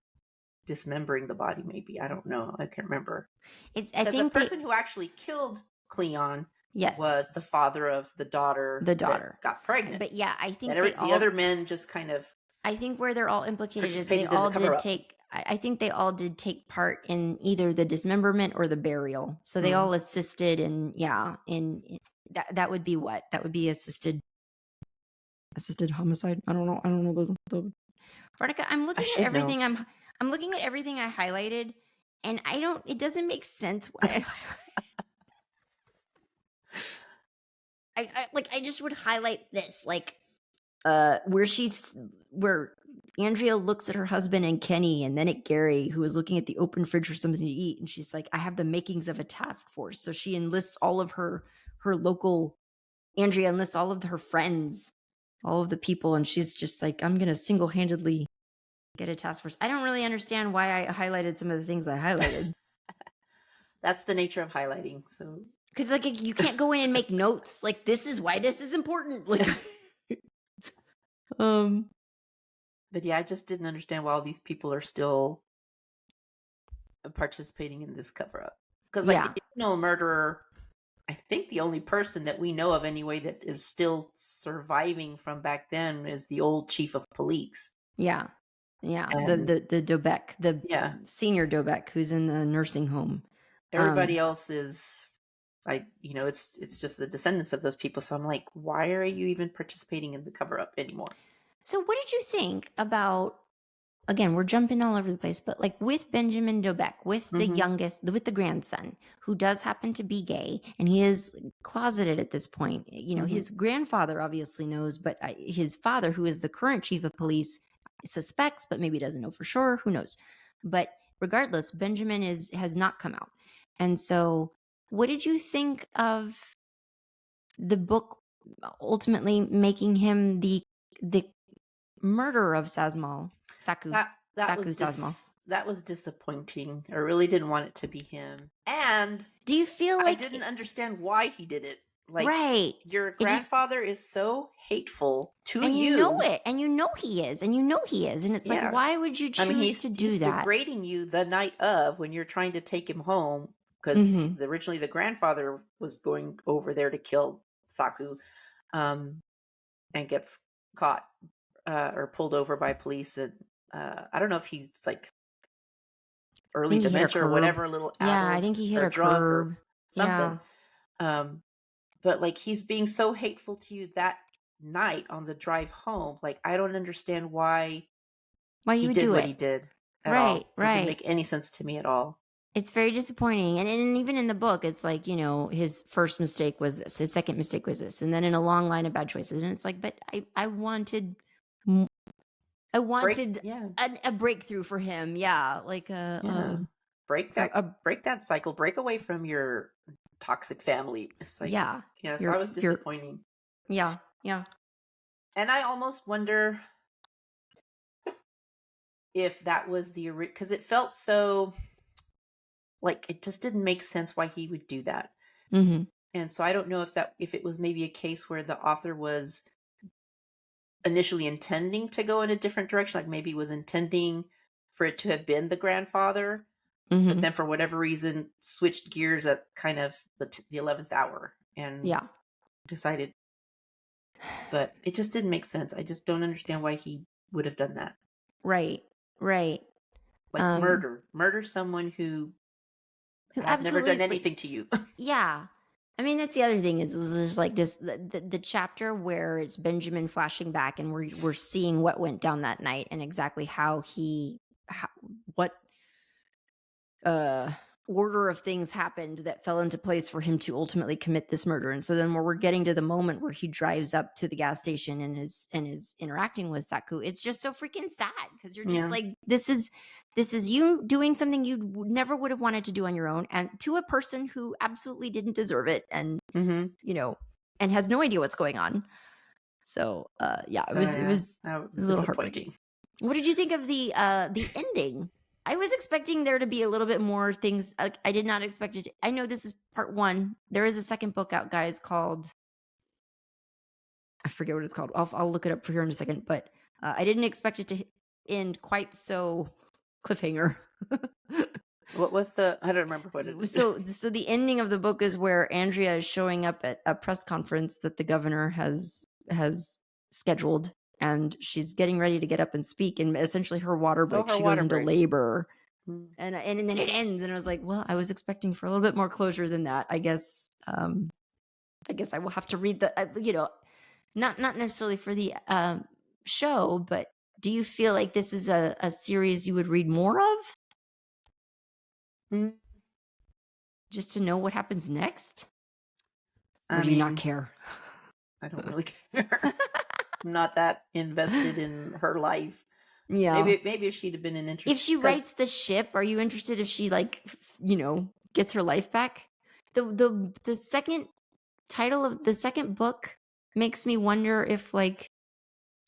[SPEAKER 2] dismembering the body. Maybe, I don't know. I can't remember.
[SPEAKER 1] I
[SPEAKER 2] Because the
[SPEAKER 1] think
[SPEAKER 2] person who actually killed Cleon
[SPEAKER 1] yes,
[SPEAKER 2] was the father of the daughter
[SPEAKER 1] the
[SPEAKER 2] that
[SPEAKER 1] daughter.
[SPEAKER 2] got pregnant.
[SPEAKER 1] But yeah, I
[SPEAKER 2] That
[SPEAKER 1] think they
[SPEAKER 2] the other
[SPEAKER 1] all
[SPEAKER 2] men just kind of
[SPEAKER 1] I think where they're all implicated is they
[SPEAKER 2] participated in the
[SPEAKER 1] all
[SPEAKER 2] cover
[SPEAKER 1] did
[SPEAKER 2] up.
[SPEAKER 1] take. I think they all did take part in either the dismemberment or the burial. So they
[SPEAKER 2] Mm.
[SPEAKER 1] all assisted in, yeah, that would be what that would be assisted homicide. I don't know. The Veronica, I'm
[SPEAKER 2] I
[SPEAKER 1] looking at
[SPEAKER 2] should know.
[SPEAKER 1] everything. I'm looking at everything I highlighted, and I don't. It doesn't make sense why. I just would highlight this, like where Andrea looks at her husband and Kenny, and then at Gary, who is looking at the open fridge for something to eat, and she's like, I have the makings of a task force. So she enlists all of her local, Andrea enlists all of her friends, all of the people, and she's just like, I'm gonna single-handedly get a task force. I don't really understand why I highlighted some of the things I highlighted.
[SPEAKER 2] That's the nature of highlighting. So,
[SPEAKER 1] Because like you can't go in and make notes like this is why this is important. Like um
[SPEAKER 2] but yeah, I just didn't understand why all these people are still participating in this cover up. Because, like, the
[SPEAKER 1] yeah.
[SPEAKER 2] original murderer, I think the only person that we know of anyway that is still surviving from back then is the old chief of police.
[SPEAKER 1] Yeah. Yeah.
[SPEAKER 2] And
[SPEAKER 1] The Dobek, the
[SPEAKER 2] yeah,
[SPEAKER 1] senior Dobek who's in the nursing home.
[SPEAKER 2] everybody else is like, it's just the descendants of those people. So I'm like, why are you even participating in the cover up anymore?
[SPEAKER 1] So what did you think about, again, we're jumping all over the place, but like with Benjamin Dobek, with the
[SPEAKER 2] Hmm.
[SPEAKER 1] youngest, with the grandson, who does happen to be gay, and he is closeted at this point.
[SPEAKER 2] Hmm.
[SPEAKER 1] His grandfather obviously knows, but his father, who is the current chief of police, suspects, but maybe doesn't know for sure. Who knows? But regardless, Benjamin has not come out. And so, what did you think of the book ultimately making him the murderer of Sazmal? Saku.
[SPEAKER 2] That
[SPEAKER 1] Saku
[SPEAKER 2] was
[SPEAKER 1] Sazmal.
[SPEAKER 2] that was disappointing. I really didn't want it to be him. And
[SPEAKER 1] Do you feel
[SPEAKER 2] I
[SPEAKER 1] like
[SPEAKER 2] didn't understand why he did it. Like,
[SPEAKER 1] right?
[SPEAKER 2] your
[SPEAKER 1] It just
[SPEAKER 2] grandfather is so hateful to
[SPEAKER 1] and you know
[SPEAKER 2] you.
[SPEAKER 1] it, and you know he is, and it's like,
[SPEAKER 2] Yeah.
[SPEAKER 1] why would you
[SPEAKER 2] I mean,
[SPEAKER 1] choose to
[SPEAKER 2] he's
[SPEAKER 1] do that?
[SPEAKER 2] degrading you the night of when you're trying to take him home because
[SPEAKER 1] Mm-hmm.
[SPEAKER 2] originally the grandfather was going over there to kill Saku, um, and gets caught, or pulled over by police. And I don't know if he's like
[SPEAKER 1] I
[SPEAKER 2] early
[SPEAKER 1] think he hit a
[SPEAKER 2] dementia or
[SPEAKER 1] curb.
[SPEAKER 2] whatever, a little
[SPEAKER 1] Yeah, I
[SPEAKER 2] addled
[SPEAKER 1] think he hit
[SPEAKER 2] or
[SPEAKER 1] a
[SPEAKER 2] drunk or
[SPEAKER 1] curb.
[SPEAKER 2] something.
[SPEAKER 1] Yeah.
[SPEAKER 2] Um, but like, he's being so hateful to you that night on the drive home. Like, I don't understand why
[SPEAKER 1] Why you
[SPEAKER 2] he
[SPEAKER 1] would
[SPEAKER 2] did
[SPEAKER 1] do
[SPEAKER 2] what
[SPEAKER 1] it?
[SPEAKER 2] he did at
[SPEAKER 1] Right,
[SPEAKER 2] all. It didn't
[SPEAKER 1] right.
[SPEAKER 2] make any sense to me at all.
[SPEAKER 1] It's very disappointing. And even in the book, it's like, his first mistake was this, his second mistake was this, and then in a long line of bad choices. And it's like, but I wanted m- I
[SPEAKER 2] Break,
[SPEAKER 1] wanted
[SPEAKER 2] yeah,
[SPEAKER 1] a breakthrough for him. Yeah, like
[SPEAKER 2] yeah.
[SPEAKER 1] a
[SPEAKER 2] Break that cycle. Break away from your toxic family. It's like,
[SPEAKER 1] yeah.
[SPEAKER 2] yeah, so I was
[SPEAKER 1] You're
[SPEAKER 2] disappointing.
[SPEAKER 1] yeah, yeah.
[SPEAKER 2] And I almost wonder if that was the because it felt so like it just didn't make sense why he would do that.
[SPEAKER 1] Mhm.
[SPEAKER 2] And so I don't know if it was maybe a case where the author was initially intending to go in a different direction, like maybe was intending for it to have been the grandfather, but
[SPEAKER 1] Mhm.
[SPEAKER 2] then for whatever reason switched gears at kind of the 11th hour and
[SPEAKER 1] Yeah.
[SPEAKER 2] decided. But it just didn't make sense. I just don't understand why he would have done that.
[SPEAKER 1] Right. Right.
[SPEAKER 2] Like,
[SPEAKER 1] Um
[SPEAKER 2] murder someone who
[SPEAKER 1] who
[SPEAKER 2] has never done
[SPEAKER 1] absolutely
[SPEAKER 2] anything to you.
[SPEAKER 1] yeah. I mean, that's the other thing is there's like just the chapter where it's Benjamin flashing back and we're seeing what went down that night and exactly how, what uh order of things happened that fell into place for him to ultimately commit this murder. And so then when we're getting to the moment where he drives up to the gas station and is interacting with Saku, it's just so freaking sad because you're just
[SPEAKER 2] Yeah.
[SPEAKER 1] like, this is you doing something you never would have wanted to do on your own, and to a person who absolutely didn't deserve it, and
[SPEAKER 2] Hmm.
[SPEAKER 1] you know and has no idea what's going on. So yeah, it
[SPEAKER 2] So
[SPEAKER 1] was it
[SPEAKER 2] yeah,
[SPEAKER 1] was
[SPEAKER 2] that
[SPEAKER 1] it
[SPEAKER 2] was
[SPEAKER 1] was a little heartbreaking.
[SPEAKER 2] disappointing.
[SPEAKER 1] What did you think of the ending? I was expecting there to be a little bit more things. Like, I did not expect it. I know this is part one. There is a second book out, guys, called, I forget what it's called. I'll look it up for here in a second. But I didn't expect it to end quite so cliffhanger.
[SPEAKER 2] What was the? I don't remember what it is.
[SPEAKER 1] So the ending of the book is where Andrea is showing up at a press conference that the governor has scheduled, and she's getting ready to get up and speak, and essentially her water
[SPEAKER 2] Oh,
[SPEAKER 1] breaks.
[SPEAKER 2] her
[SPEAKER 1] She goes
[SPEAKER 2] water
[SPEAKER 1] into
[SPEAKER 2] breaks.
[SPEAKER 1] labor,
[SPEAKER 2] Mm.
[SPEAKER 1] and then it ends, and I was like, well, I was expecting for a little bit more closure than that. I guess I will have to read the not necessarily for the show, but do you feel like this is a series you would read more of
[SPEAKER 2] Mm.
[SPEAKER 1] just to know what happens next? Or
[SPEAKER 2] I
[SPEAKER 1] do you not
[SPEAKER 2] mean,
[SPEAKER 1] care?
[SPEAKER 2] I don't really care. I'm not that invested in her life.
[SPEAKER 1] Yeah.
[SPEAKER 2] Maybe if she'd have been an
[SPEAKER 1] If
[SPEAKER 2] interest,
[SPEAKER 1] she
[SPEAKER 2] because
[SPEAKER 1] writes the ship, are you interested if she like gets her life back? The second title of the second book makes me wonder if like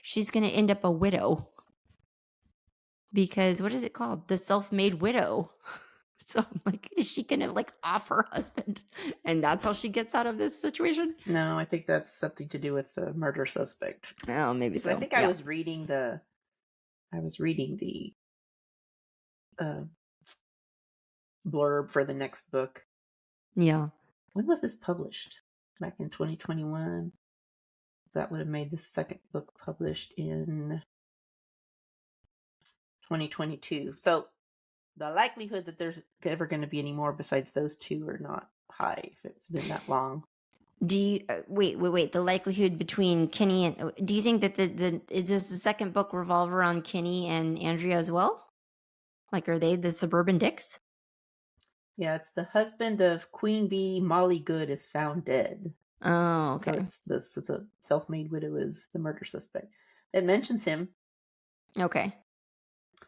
[SPEAKER 1] she's going to end up a widow, because what is it called? The self-made widow. So I'm like, is she going to like off her husband and that's how she gets out of this situation?
[SPEAKER 2] no, I think that's something to do with the murder suspect.
[SPEAKER 1] Oh, maybe
[SPEAKER 2] Because I
[SPEAKER 1] so.
[SPEAKER 2] think
[SPEAKER 1] Yeah.
[SPEAKER 2] I was reading the uh, blurb for the next book.
[SPEAKER 1] Yeah.
[SPEAKER 2] When was this published? Back in 2021. That would have made the second book published in 2022. So the likelihood that there's ever going to be any more besides those two are not high if it's been that long.
[SPEAKER 1] Do you wait? The likelihood between Kenny and do you think that the is this the second book revolve around Kenny and Andrea as well? Like, are they the Suburban Dicks?
[SPEAKER 2] Yeah, it's the husband of Queen Bee. Molly Good is found dead.
[SPEAKER 1] Oh,
[SPEAKER 2] So
[SPEAKER 1] okay.
[SPEAKER 2] it's a self-made widow is the murder suspect. It mentions him.
[SPEAKER 1] Okay.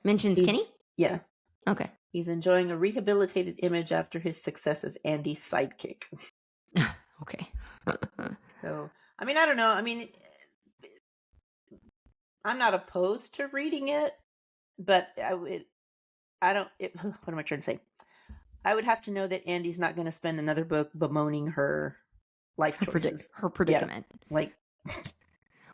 [SPEAKER 1] Mentions Kenny?
[SPEAKER 2] Yeah.
[SPEAKER 1] Okay.
[SPEAKER 2] He's enjoying a rehabilitated image after his success as Andy's sidekick.
[SPEAKER 1] Okay.
[SPEAKER 2] So, I mean, I don't know. I mean, I'm not opposed to reading it, but what am I trying to say? I would have to know that Andy's not going to spend another book bemoaning her life choices.
[SPEAKER 1] Her predicament.
[SPEAKER 2] Yeah, like,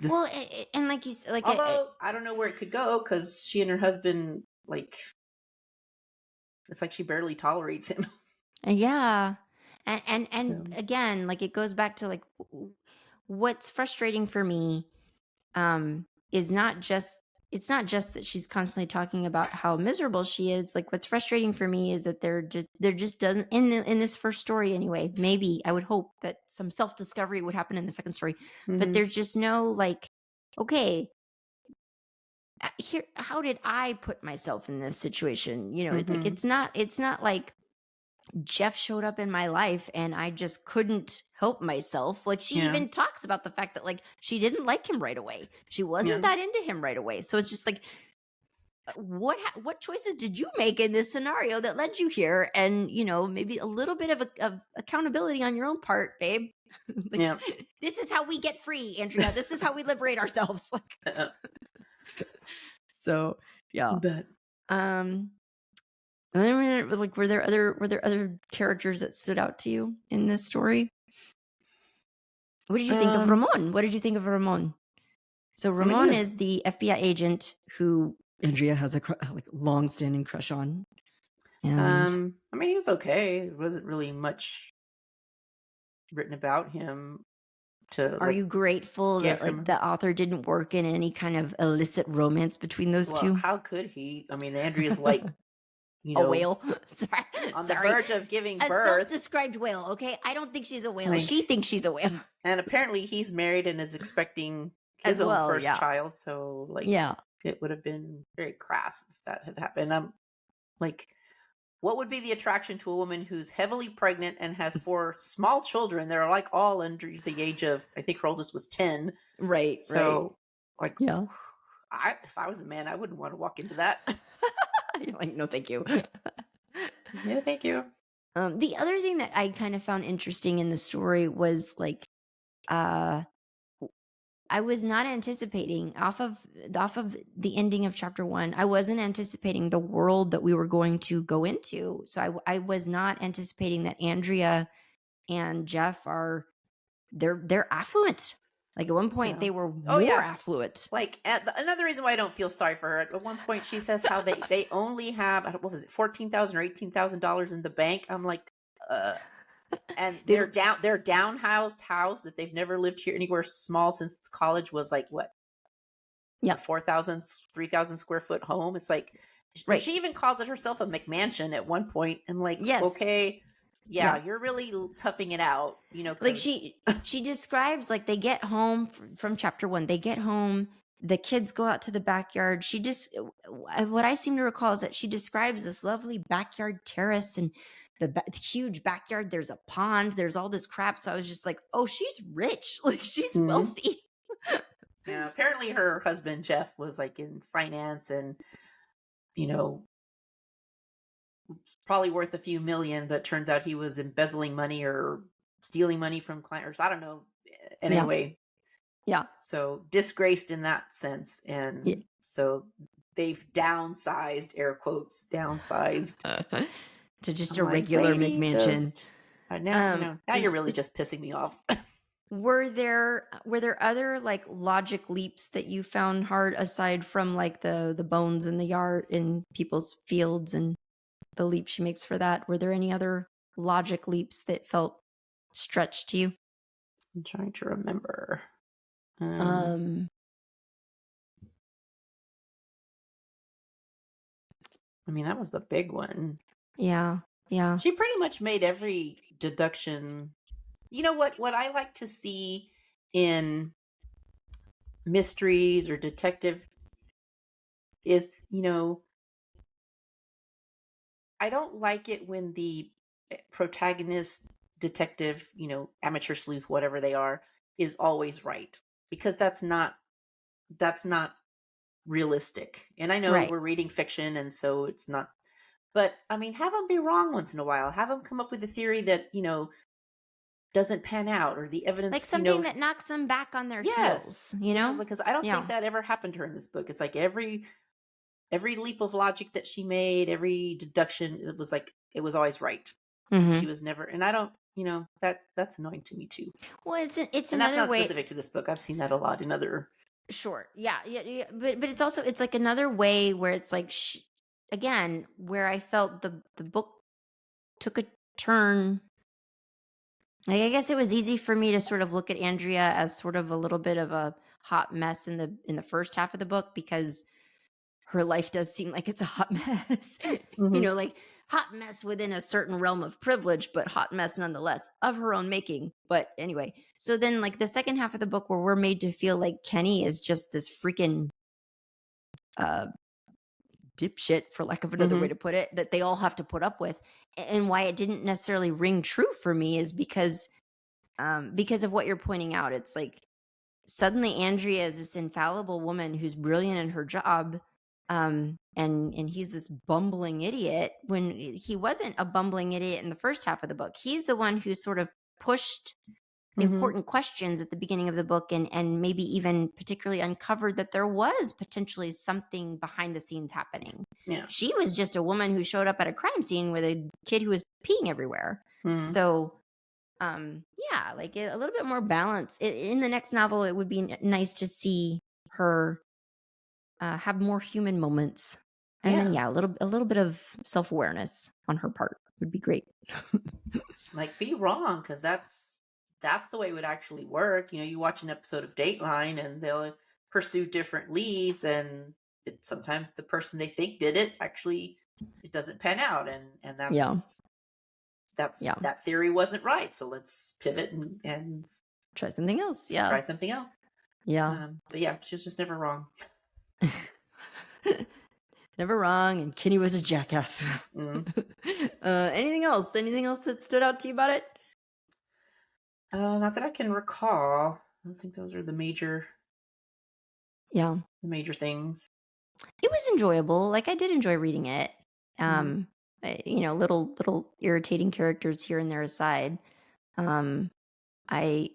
[SPEAKER 1] well, and like you said, like,
[SPEAKER 2] although I don't know where it could go because she and her husband, like, it's like she barely tolerates him.
[SPEAKER 1] yeah, and
[SPEAKER 2] So.
[SPEAKER 1] again, like, it goes back to like what's frustrating for me, is not just it's not just that she's constantly talking about how miserable she is. Like, what's frustrating for me is that there just doesn't in this first story anyway. Maybe I would hope that some self discovery would happen in the second story, but there's just no like, okay, here, how did I put myself in this situation? You know, it's like it's not like Jeff showed up in my life and I just couldn't help myself. Like, she even talks about the fact that like she didn't like him right away. She wasn't that into him right away. So it's just like, what choices did you make in this scenario that led you here? And, you know, maybe a little bit of accountability on your own part, babe. Like, this is how we get free, Andrea. This is how we liberate ourselves. Like, so yeah.
[SPEAKER 2] But
[SPEAKER 1] I mean, like, were there other characters that stood out to you in this story? What did you think of Ramon? What did you think of Ramon? So Ramon is the FBI agent who Andrea has a like long-standing crush on. And
[SPEAKER 2] I mean, he was okay. There wasn't really much written about him.
[SPEAKER 1] Are you grateful that like the author didn't work in any kind of illicit romance between those two?
[SPEAKER 2] How could he? I mean, Andrea's like, you know,
[SPEAKER 1] a whale.
[SPEAKER 2] on the verge of giving birth.
[SPEAKER 1] A self-described whale. Okay, I don't think she's a whale. Like, she thinks she's a whale.
[SPEAKER 2] And apparently, he's married and is expecting his own first child. So, like, it would have been very crass if that had happened. I'm like, what would be the attraction to a woman who's heavily pregnant and has 4 small children? They're like all under the age of, I think her oldest was 10.
[SPEAKER 1] Right.
[SPEAKER 2] So, like, if I was a man, I wouldn't want to walk into that.
[SPEAKER 1] You're like, no, thank you.
[SPEAKER 2] No, thank you.
[SPEAKER 1] The other thing that I kind of found interesting in the story was like, I was not anticipating off of the ending of chapter 1. I wasn't anticipating the world that we were going to go into. So I was not anticipating that Andrea and Jeff they're affluent. Like, at one point they were more affluent.
[SPEAKER 2] Like, another reason why I don't feel sorry for her. At one point she says how they only have, what was it, $14,000 or $18,000 in the bank. I'm like, and their downhoused house that they've never lived here anywhere small since college was like what?
[SPEAKER 1] Yeah,
[SPEAKER 2] 3,000 square foot home. It's like, she even calls it herself a McMansion at one point. And like, okay, you're really toughing it out, you know.
[SPEAKER 1] Like, she describes, like, they get home from chapter 1. They get home. The kids go out to the backyard. She just, what I seem to recall is that she describes this lovely backyard terrace and the huge backyard. There's a pond. There's all this crap. So I was just like, oh, she's rich. Like, she's wealthy.
[SPEAKER 2] Yeah. Apparently her husband, Jeff, was like in finance and, you know, probably worth a few million, but turns out he was embezzling money or stealing money from clients. I don't know. Anyway.
[SPEAKER 1] Yeah.
[SPEAKER 2] So disgraced in that sense. And so they've downsized, air quotes, downsized
[SPEAKER 1] to just a regular McMansion.
[SPEAKER 2] Now you're really just pissing me off.
[SPEAKER 1] Were there other like logic leaps that you found hard aside from like the bones in the yard in people's fields and the leap she makes for that? Were there any other logic leaps that felt stretched to you?
[SPEAKER 2] I'm trying to remember. I mean, that was the big one.
[SPEAKER 1] Yeah. Yeah.
[SPEAKER 2] She pretty much made every deduction. You know what I like to see in mysteries or detective is, I don't like it when the protagonist, detective, amateur sleuth, whatever they are, is always right, because that's not realistic. And I know
[SPEAKER 1] Right.
[SPEAKER 2] we're reading fiction, and so it's not. But I mean, have them be wrong once in a while. Have them come up with a theory that doesn't pan out, or the
[SPEAKER 1] Like
[SPEAKER 2] evidence.
[SPEAKER 1] something that knocks them back on their
[SPEAKER 2] Yes,
[SPEAKER 1] heels, you know?
[SPEAKER 2] because I don't think
[SPEAKER 1] Yeah.
[SPEAKER 2] that ever happened to her in this book. It's like every leap of logic that she made, every deduction, it was always right. And
[SPEAKER 1] Hmm.
[SPEAKER 2] she was never, and I don't, that's annoying to me too.
[SPEAKER 1] Well, it's
[SPEAKER 2] And that's
[SPEAKER 1] another
[SPEAKER 2] not
[SPEAKER 1] way.
[SPEAKER 2] specific to this book. I've seen that a lot in other.
[SPEAKER 1] Sure. Yeah. Yeah. Yeah. But it's also, it's like another way where it's like, again, where I felt the book took a turn. Like, I guess it was easy for me to sort of look at Andrea as sort of a little bit of a hot mess in the first half of the book, because her life does seem like it's a hot mess.
[SPEAKER 2] Hmm.
[SPEAKER 1] Like hot mess within a certain realm of privilege, but hot mess nonetheless of her own making. But anyway, so then like the second half of the book where we're made to feel like Kenny is just this freaking uh dipshit, for lack of another way
[SPEAKER 2] Hmm.
[SPEAKER 1] to put it, that they all have to put up with. And why it didn't necessarily ring true for me is because of what you're pointing out. It's like suddenly Andrea is this infallible woman who's brilliant in her job, and he's this bumbling idiot when he wasn't a bumbling idiot in the first half of the book. He's the one who sort of pushed
[SPEAKER 2] Hmm.
[SPEAKER 1] important questions at the beginning of the book, and maybe even particularly uncovered that there was potentially something behind the scenes happening.
[SPEAKER 2] Yeah.
[SPEAKER 1] She was just a woman who showed up at a crime scene with a kid who was peeing everywhere.
[SPEAKER 2] Hmm.
[SPEAKER 1] So yeah, like a little bit more balance in the next novel. It would be nice to see her have more human moments, and then
[SPEAKER 2] Yeah.
[SPEAKER 1] yeah, a little bit of self-awareness on her part would be great.
[SPEAKER 2] Like, be wrong, because that's the way it would actually work. You watch an episode of Dateline, and they'll pursue different leads, and sometimes the person they think did it actually, it doesn't pan out, and
[SPEAKER 1] Yeah. Yeah,
[SPEAKER 2] that theory wasn't right. So let's pivot and
[SPEAKER 1] try something else. Yeah.
[SPEAKER 2] try something else.
[SPEAKER 1] Yeah.
[SPEAKER 2] But yeah, she was just never wrong.
[SPEAKER 1] Never wrong, and Kenny was a jackass.
[SPEAKER 2] Mm.
[SPEAKER 1] Anything else that stood out to you about it?
[SPEAKER 2] Not that I can recall. I think those are
[SPEAKER 1] Yeah,
[SPEAKER 2] the major things.
[SPEAKER 1] it was enjoyable. Like, I did enjoy reading it.
[SPEAKER 2] Mm.
[SPEAKER 1] Little irritating characters here and there aside. Um, I,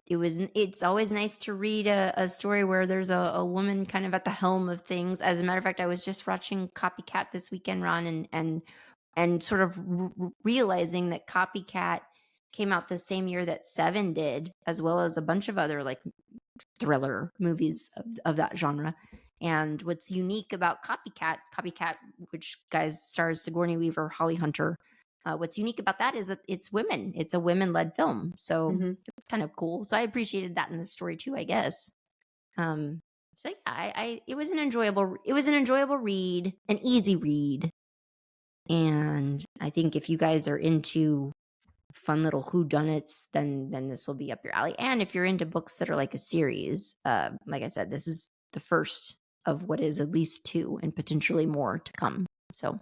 [SPEAKER 1] it's always nice to read a story where there's a woman kind of at the helm of things. As a matter of fact, I was just watching Copycat this weekend, Ron, and sort of realizing that Copycat came out the same year that Seven did, as well as a bunch of other like thriller movies of that genre. And what's unique about Copycat, which guys stars Sigourney Weaver, Holly Hunter, what's unique about that is that it's women. It's a women-led film, so
[SPEAKER 2] Hmm.
[SPEAKER 1] it's kind of cool. So I appreciated that in the story too, I guess. Um, so yeah, it was an enjoyable read, an easy read, and I think if you guys are into fun little whodunits, then this will be up your alley. And if you're into books that are like a series, like I said, this is the first of what is at least two and potentially more to come. So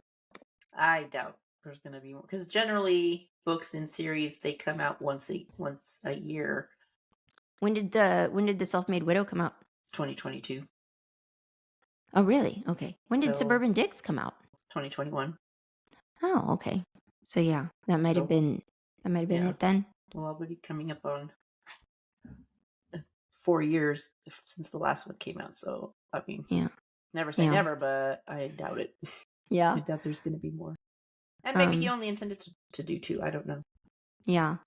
[SPEAKER 2] I doubt there's going to be more, because generally books in series, they come out once a year.
[SPEAKER 1] when did the Self-Made Widow come out?
[SPEAKER 2] It's 2022,
[SPEAKER 1] Oh, really? Okay. When did
[SPEAKER 2] so
[SPEAKER 1] Suburban Dicks come out?
[SPEAKER 2] 2021.
[SPEAKER 1] Oh, okay. So yeah, that might have
[SPEAKER 2] So
[SPEAKER 1] been
[SPEAKER 2] yeah,
[SPEAKER 1] it then.
[SPEAKER 2] well, I'll be coming up on 4 years since the last one came out. So I mean,
[SPEAKER 1] Yeah.
[SPEAKER 2] never say
[SPEAKER 1] Yeah.
[SPEAKER 2] never, but I doubt it.
[SPEAKER 1] Yeah.
[SPEAKER 2] I doubt there's going to be more. And maybe he
[SPEAKER 1] Um,
[SPEAKER 2] only intended to do two. I don't know.
[SPEAKER 1] yeah.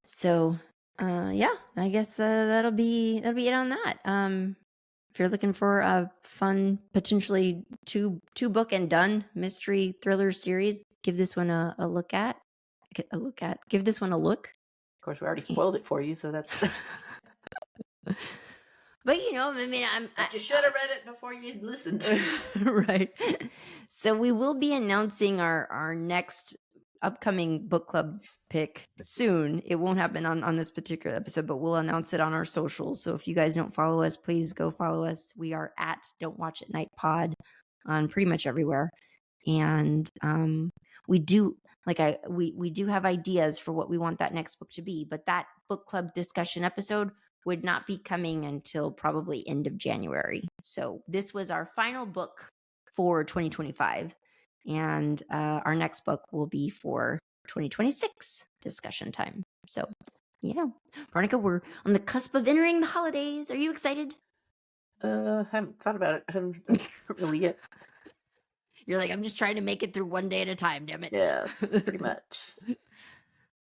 [SPEAKER 1] So, yeah, I guess that'll be it on that. If you're looking for a fun, potentially two book and done mystery thriller series, give this one a look at. Give this one a look.
[SPEAKER 2] Of course, we already spoiled it for you, so that's.
[SPEAKER 1] But I mean,
[SPEAKER 2] But you should have read it before you listened.
[SPEAKER 1] right. So we will be announcing our next upcoming book club pick soon. It won't happen on this particular episode, but we'll announce it on our socials. So if you guys don't follow us, please go follow us. We are at Don't Watch at Night Pod on pretty much everywhere. And we do we do have ideas for what we want that next book to be, but that book club discussion episode would not be coming until probably end of January. So this was our final book for 2025. And our next book will be for 2026 discussion time. So, yeah. Veronica, we're on the cusp of entering the holidays. Are you excited?
[SPEAKER 2] I haven't thought about it. I haven't really yet.
[SPEAKER 1] You're like, I'm just trying to make it through one day at a time, damn it.
[SPEAKER 2] Yes, pretty much.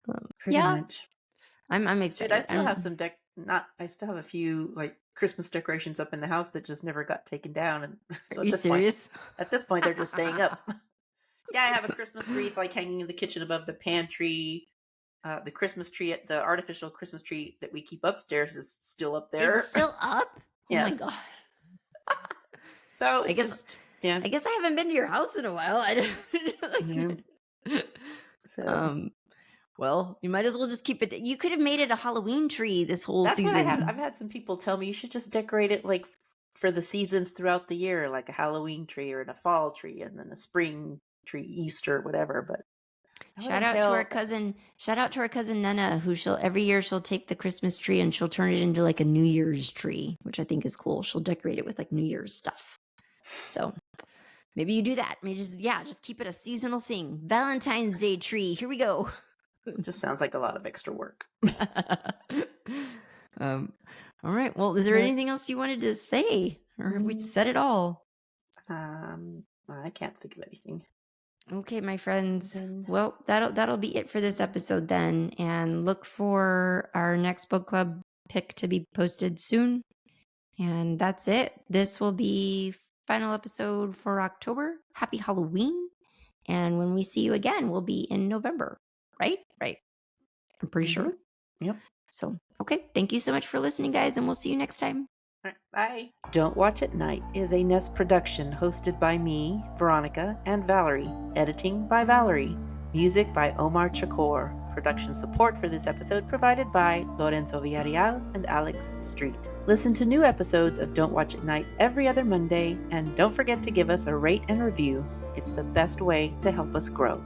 [SPEAKER 2] Pretty
[SPEAKER 1] yeah.
[SPEAKER 2] much.
[SPEAKER 1] I'm excited.
[SPEAKER 2] Dude, I still have some I still have a few like Christmas decorations up in the house that just never got taken down. And so
[SPEAKER 1] Are you serious?
[SPEAKER 2] At this point, they're just staying up. Yeah, I have a Christmas wreath like hanging in the kitchen above the pantry. The Christmas tree, the artificial Christmas tree that we keep upstairs is still up there.
[SPEAKER 1] It's still up?
[SPEAKER 2] Yes.
[SPEAKER 1] Oh my god.
[SPEAKER 2] So
[SPEAKER 1] I guess I haven't been to your house in a while. I don't.
[SPEAKER 2] So.
[SPEAKER 1] Well, you might as well just keep it. You could have made it a Halloween tree this whole
[SPEAKER 2] That's
[SPEAKER 1] season.
[SPEAKER 2] What I've had some people tell me you should just decorate it like for the seasons throughout the year, like a Halloween tree or a fall tree, and then a spring tree, Easter, whatever. But
[SPEAKER 1] shout out to our cousin Nana, who every year she'll take the Christmas tree and she'll turn it into like a New Year's tree, which I think is cool. She'll decorate it with like New Year's stuff. So maybe you do that. Maybe just keep it a seasonal thing. Valentine's Day tree. Here we go.
[SPEAKER 2] It just sounds like a lot of extra work.
[SPEAKER 1] All right. Well, is there anything else you wanted to say, or have we said it all?
[SPEAKER 2] I can't think of anything.
[SPEAKER 1] Okay, my friends. Well, that'll be it for this episode then, and look for our next book club pick to be posted soon. And that's it. This will be final episode for October. Happy Halloween. And when we see you again, we'll be in November. Right? I'm pretty sure.
[SPEAKER 2] Yep.
[SPEAKER 1] So, okay. Thank you so much for listening, guys, and we'll see you next time.
[SPEAKER 2] All right, bye. Don't Watch at Night is a Nest production hosted by me, Veronica, and Valerie. Editing by Valerie. Music by Omar Chakor. Production support for this episode provided by Lorenzo Villarreal and Alex Street. Listen to new episodes of Don't Watch at Night every other Monday, and don't forget to give us a rate and review. It's the best way to help us grow.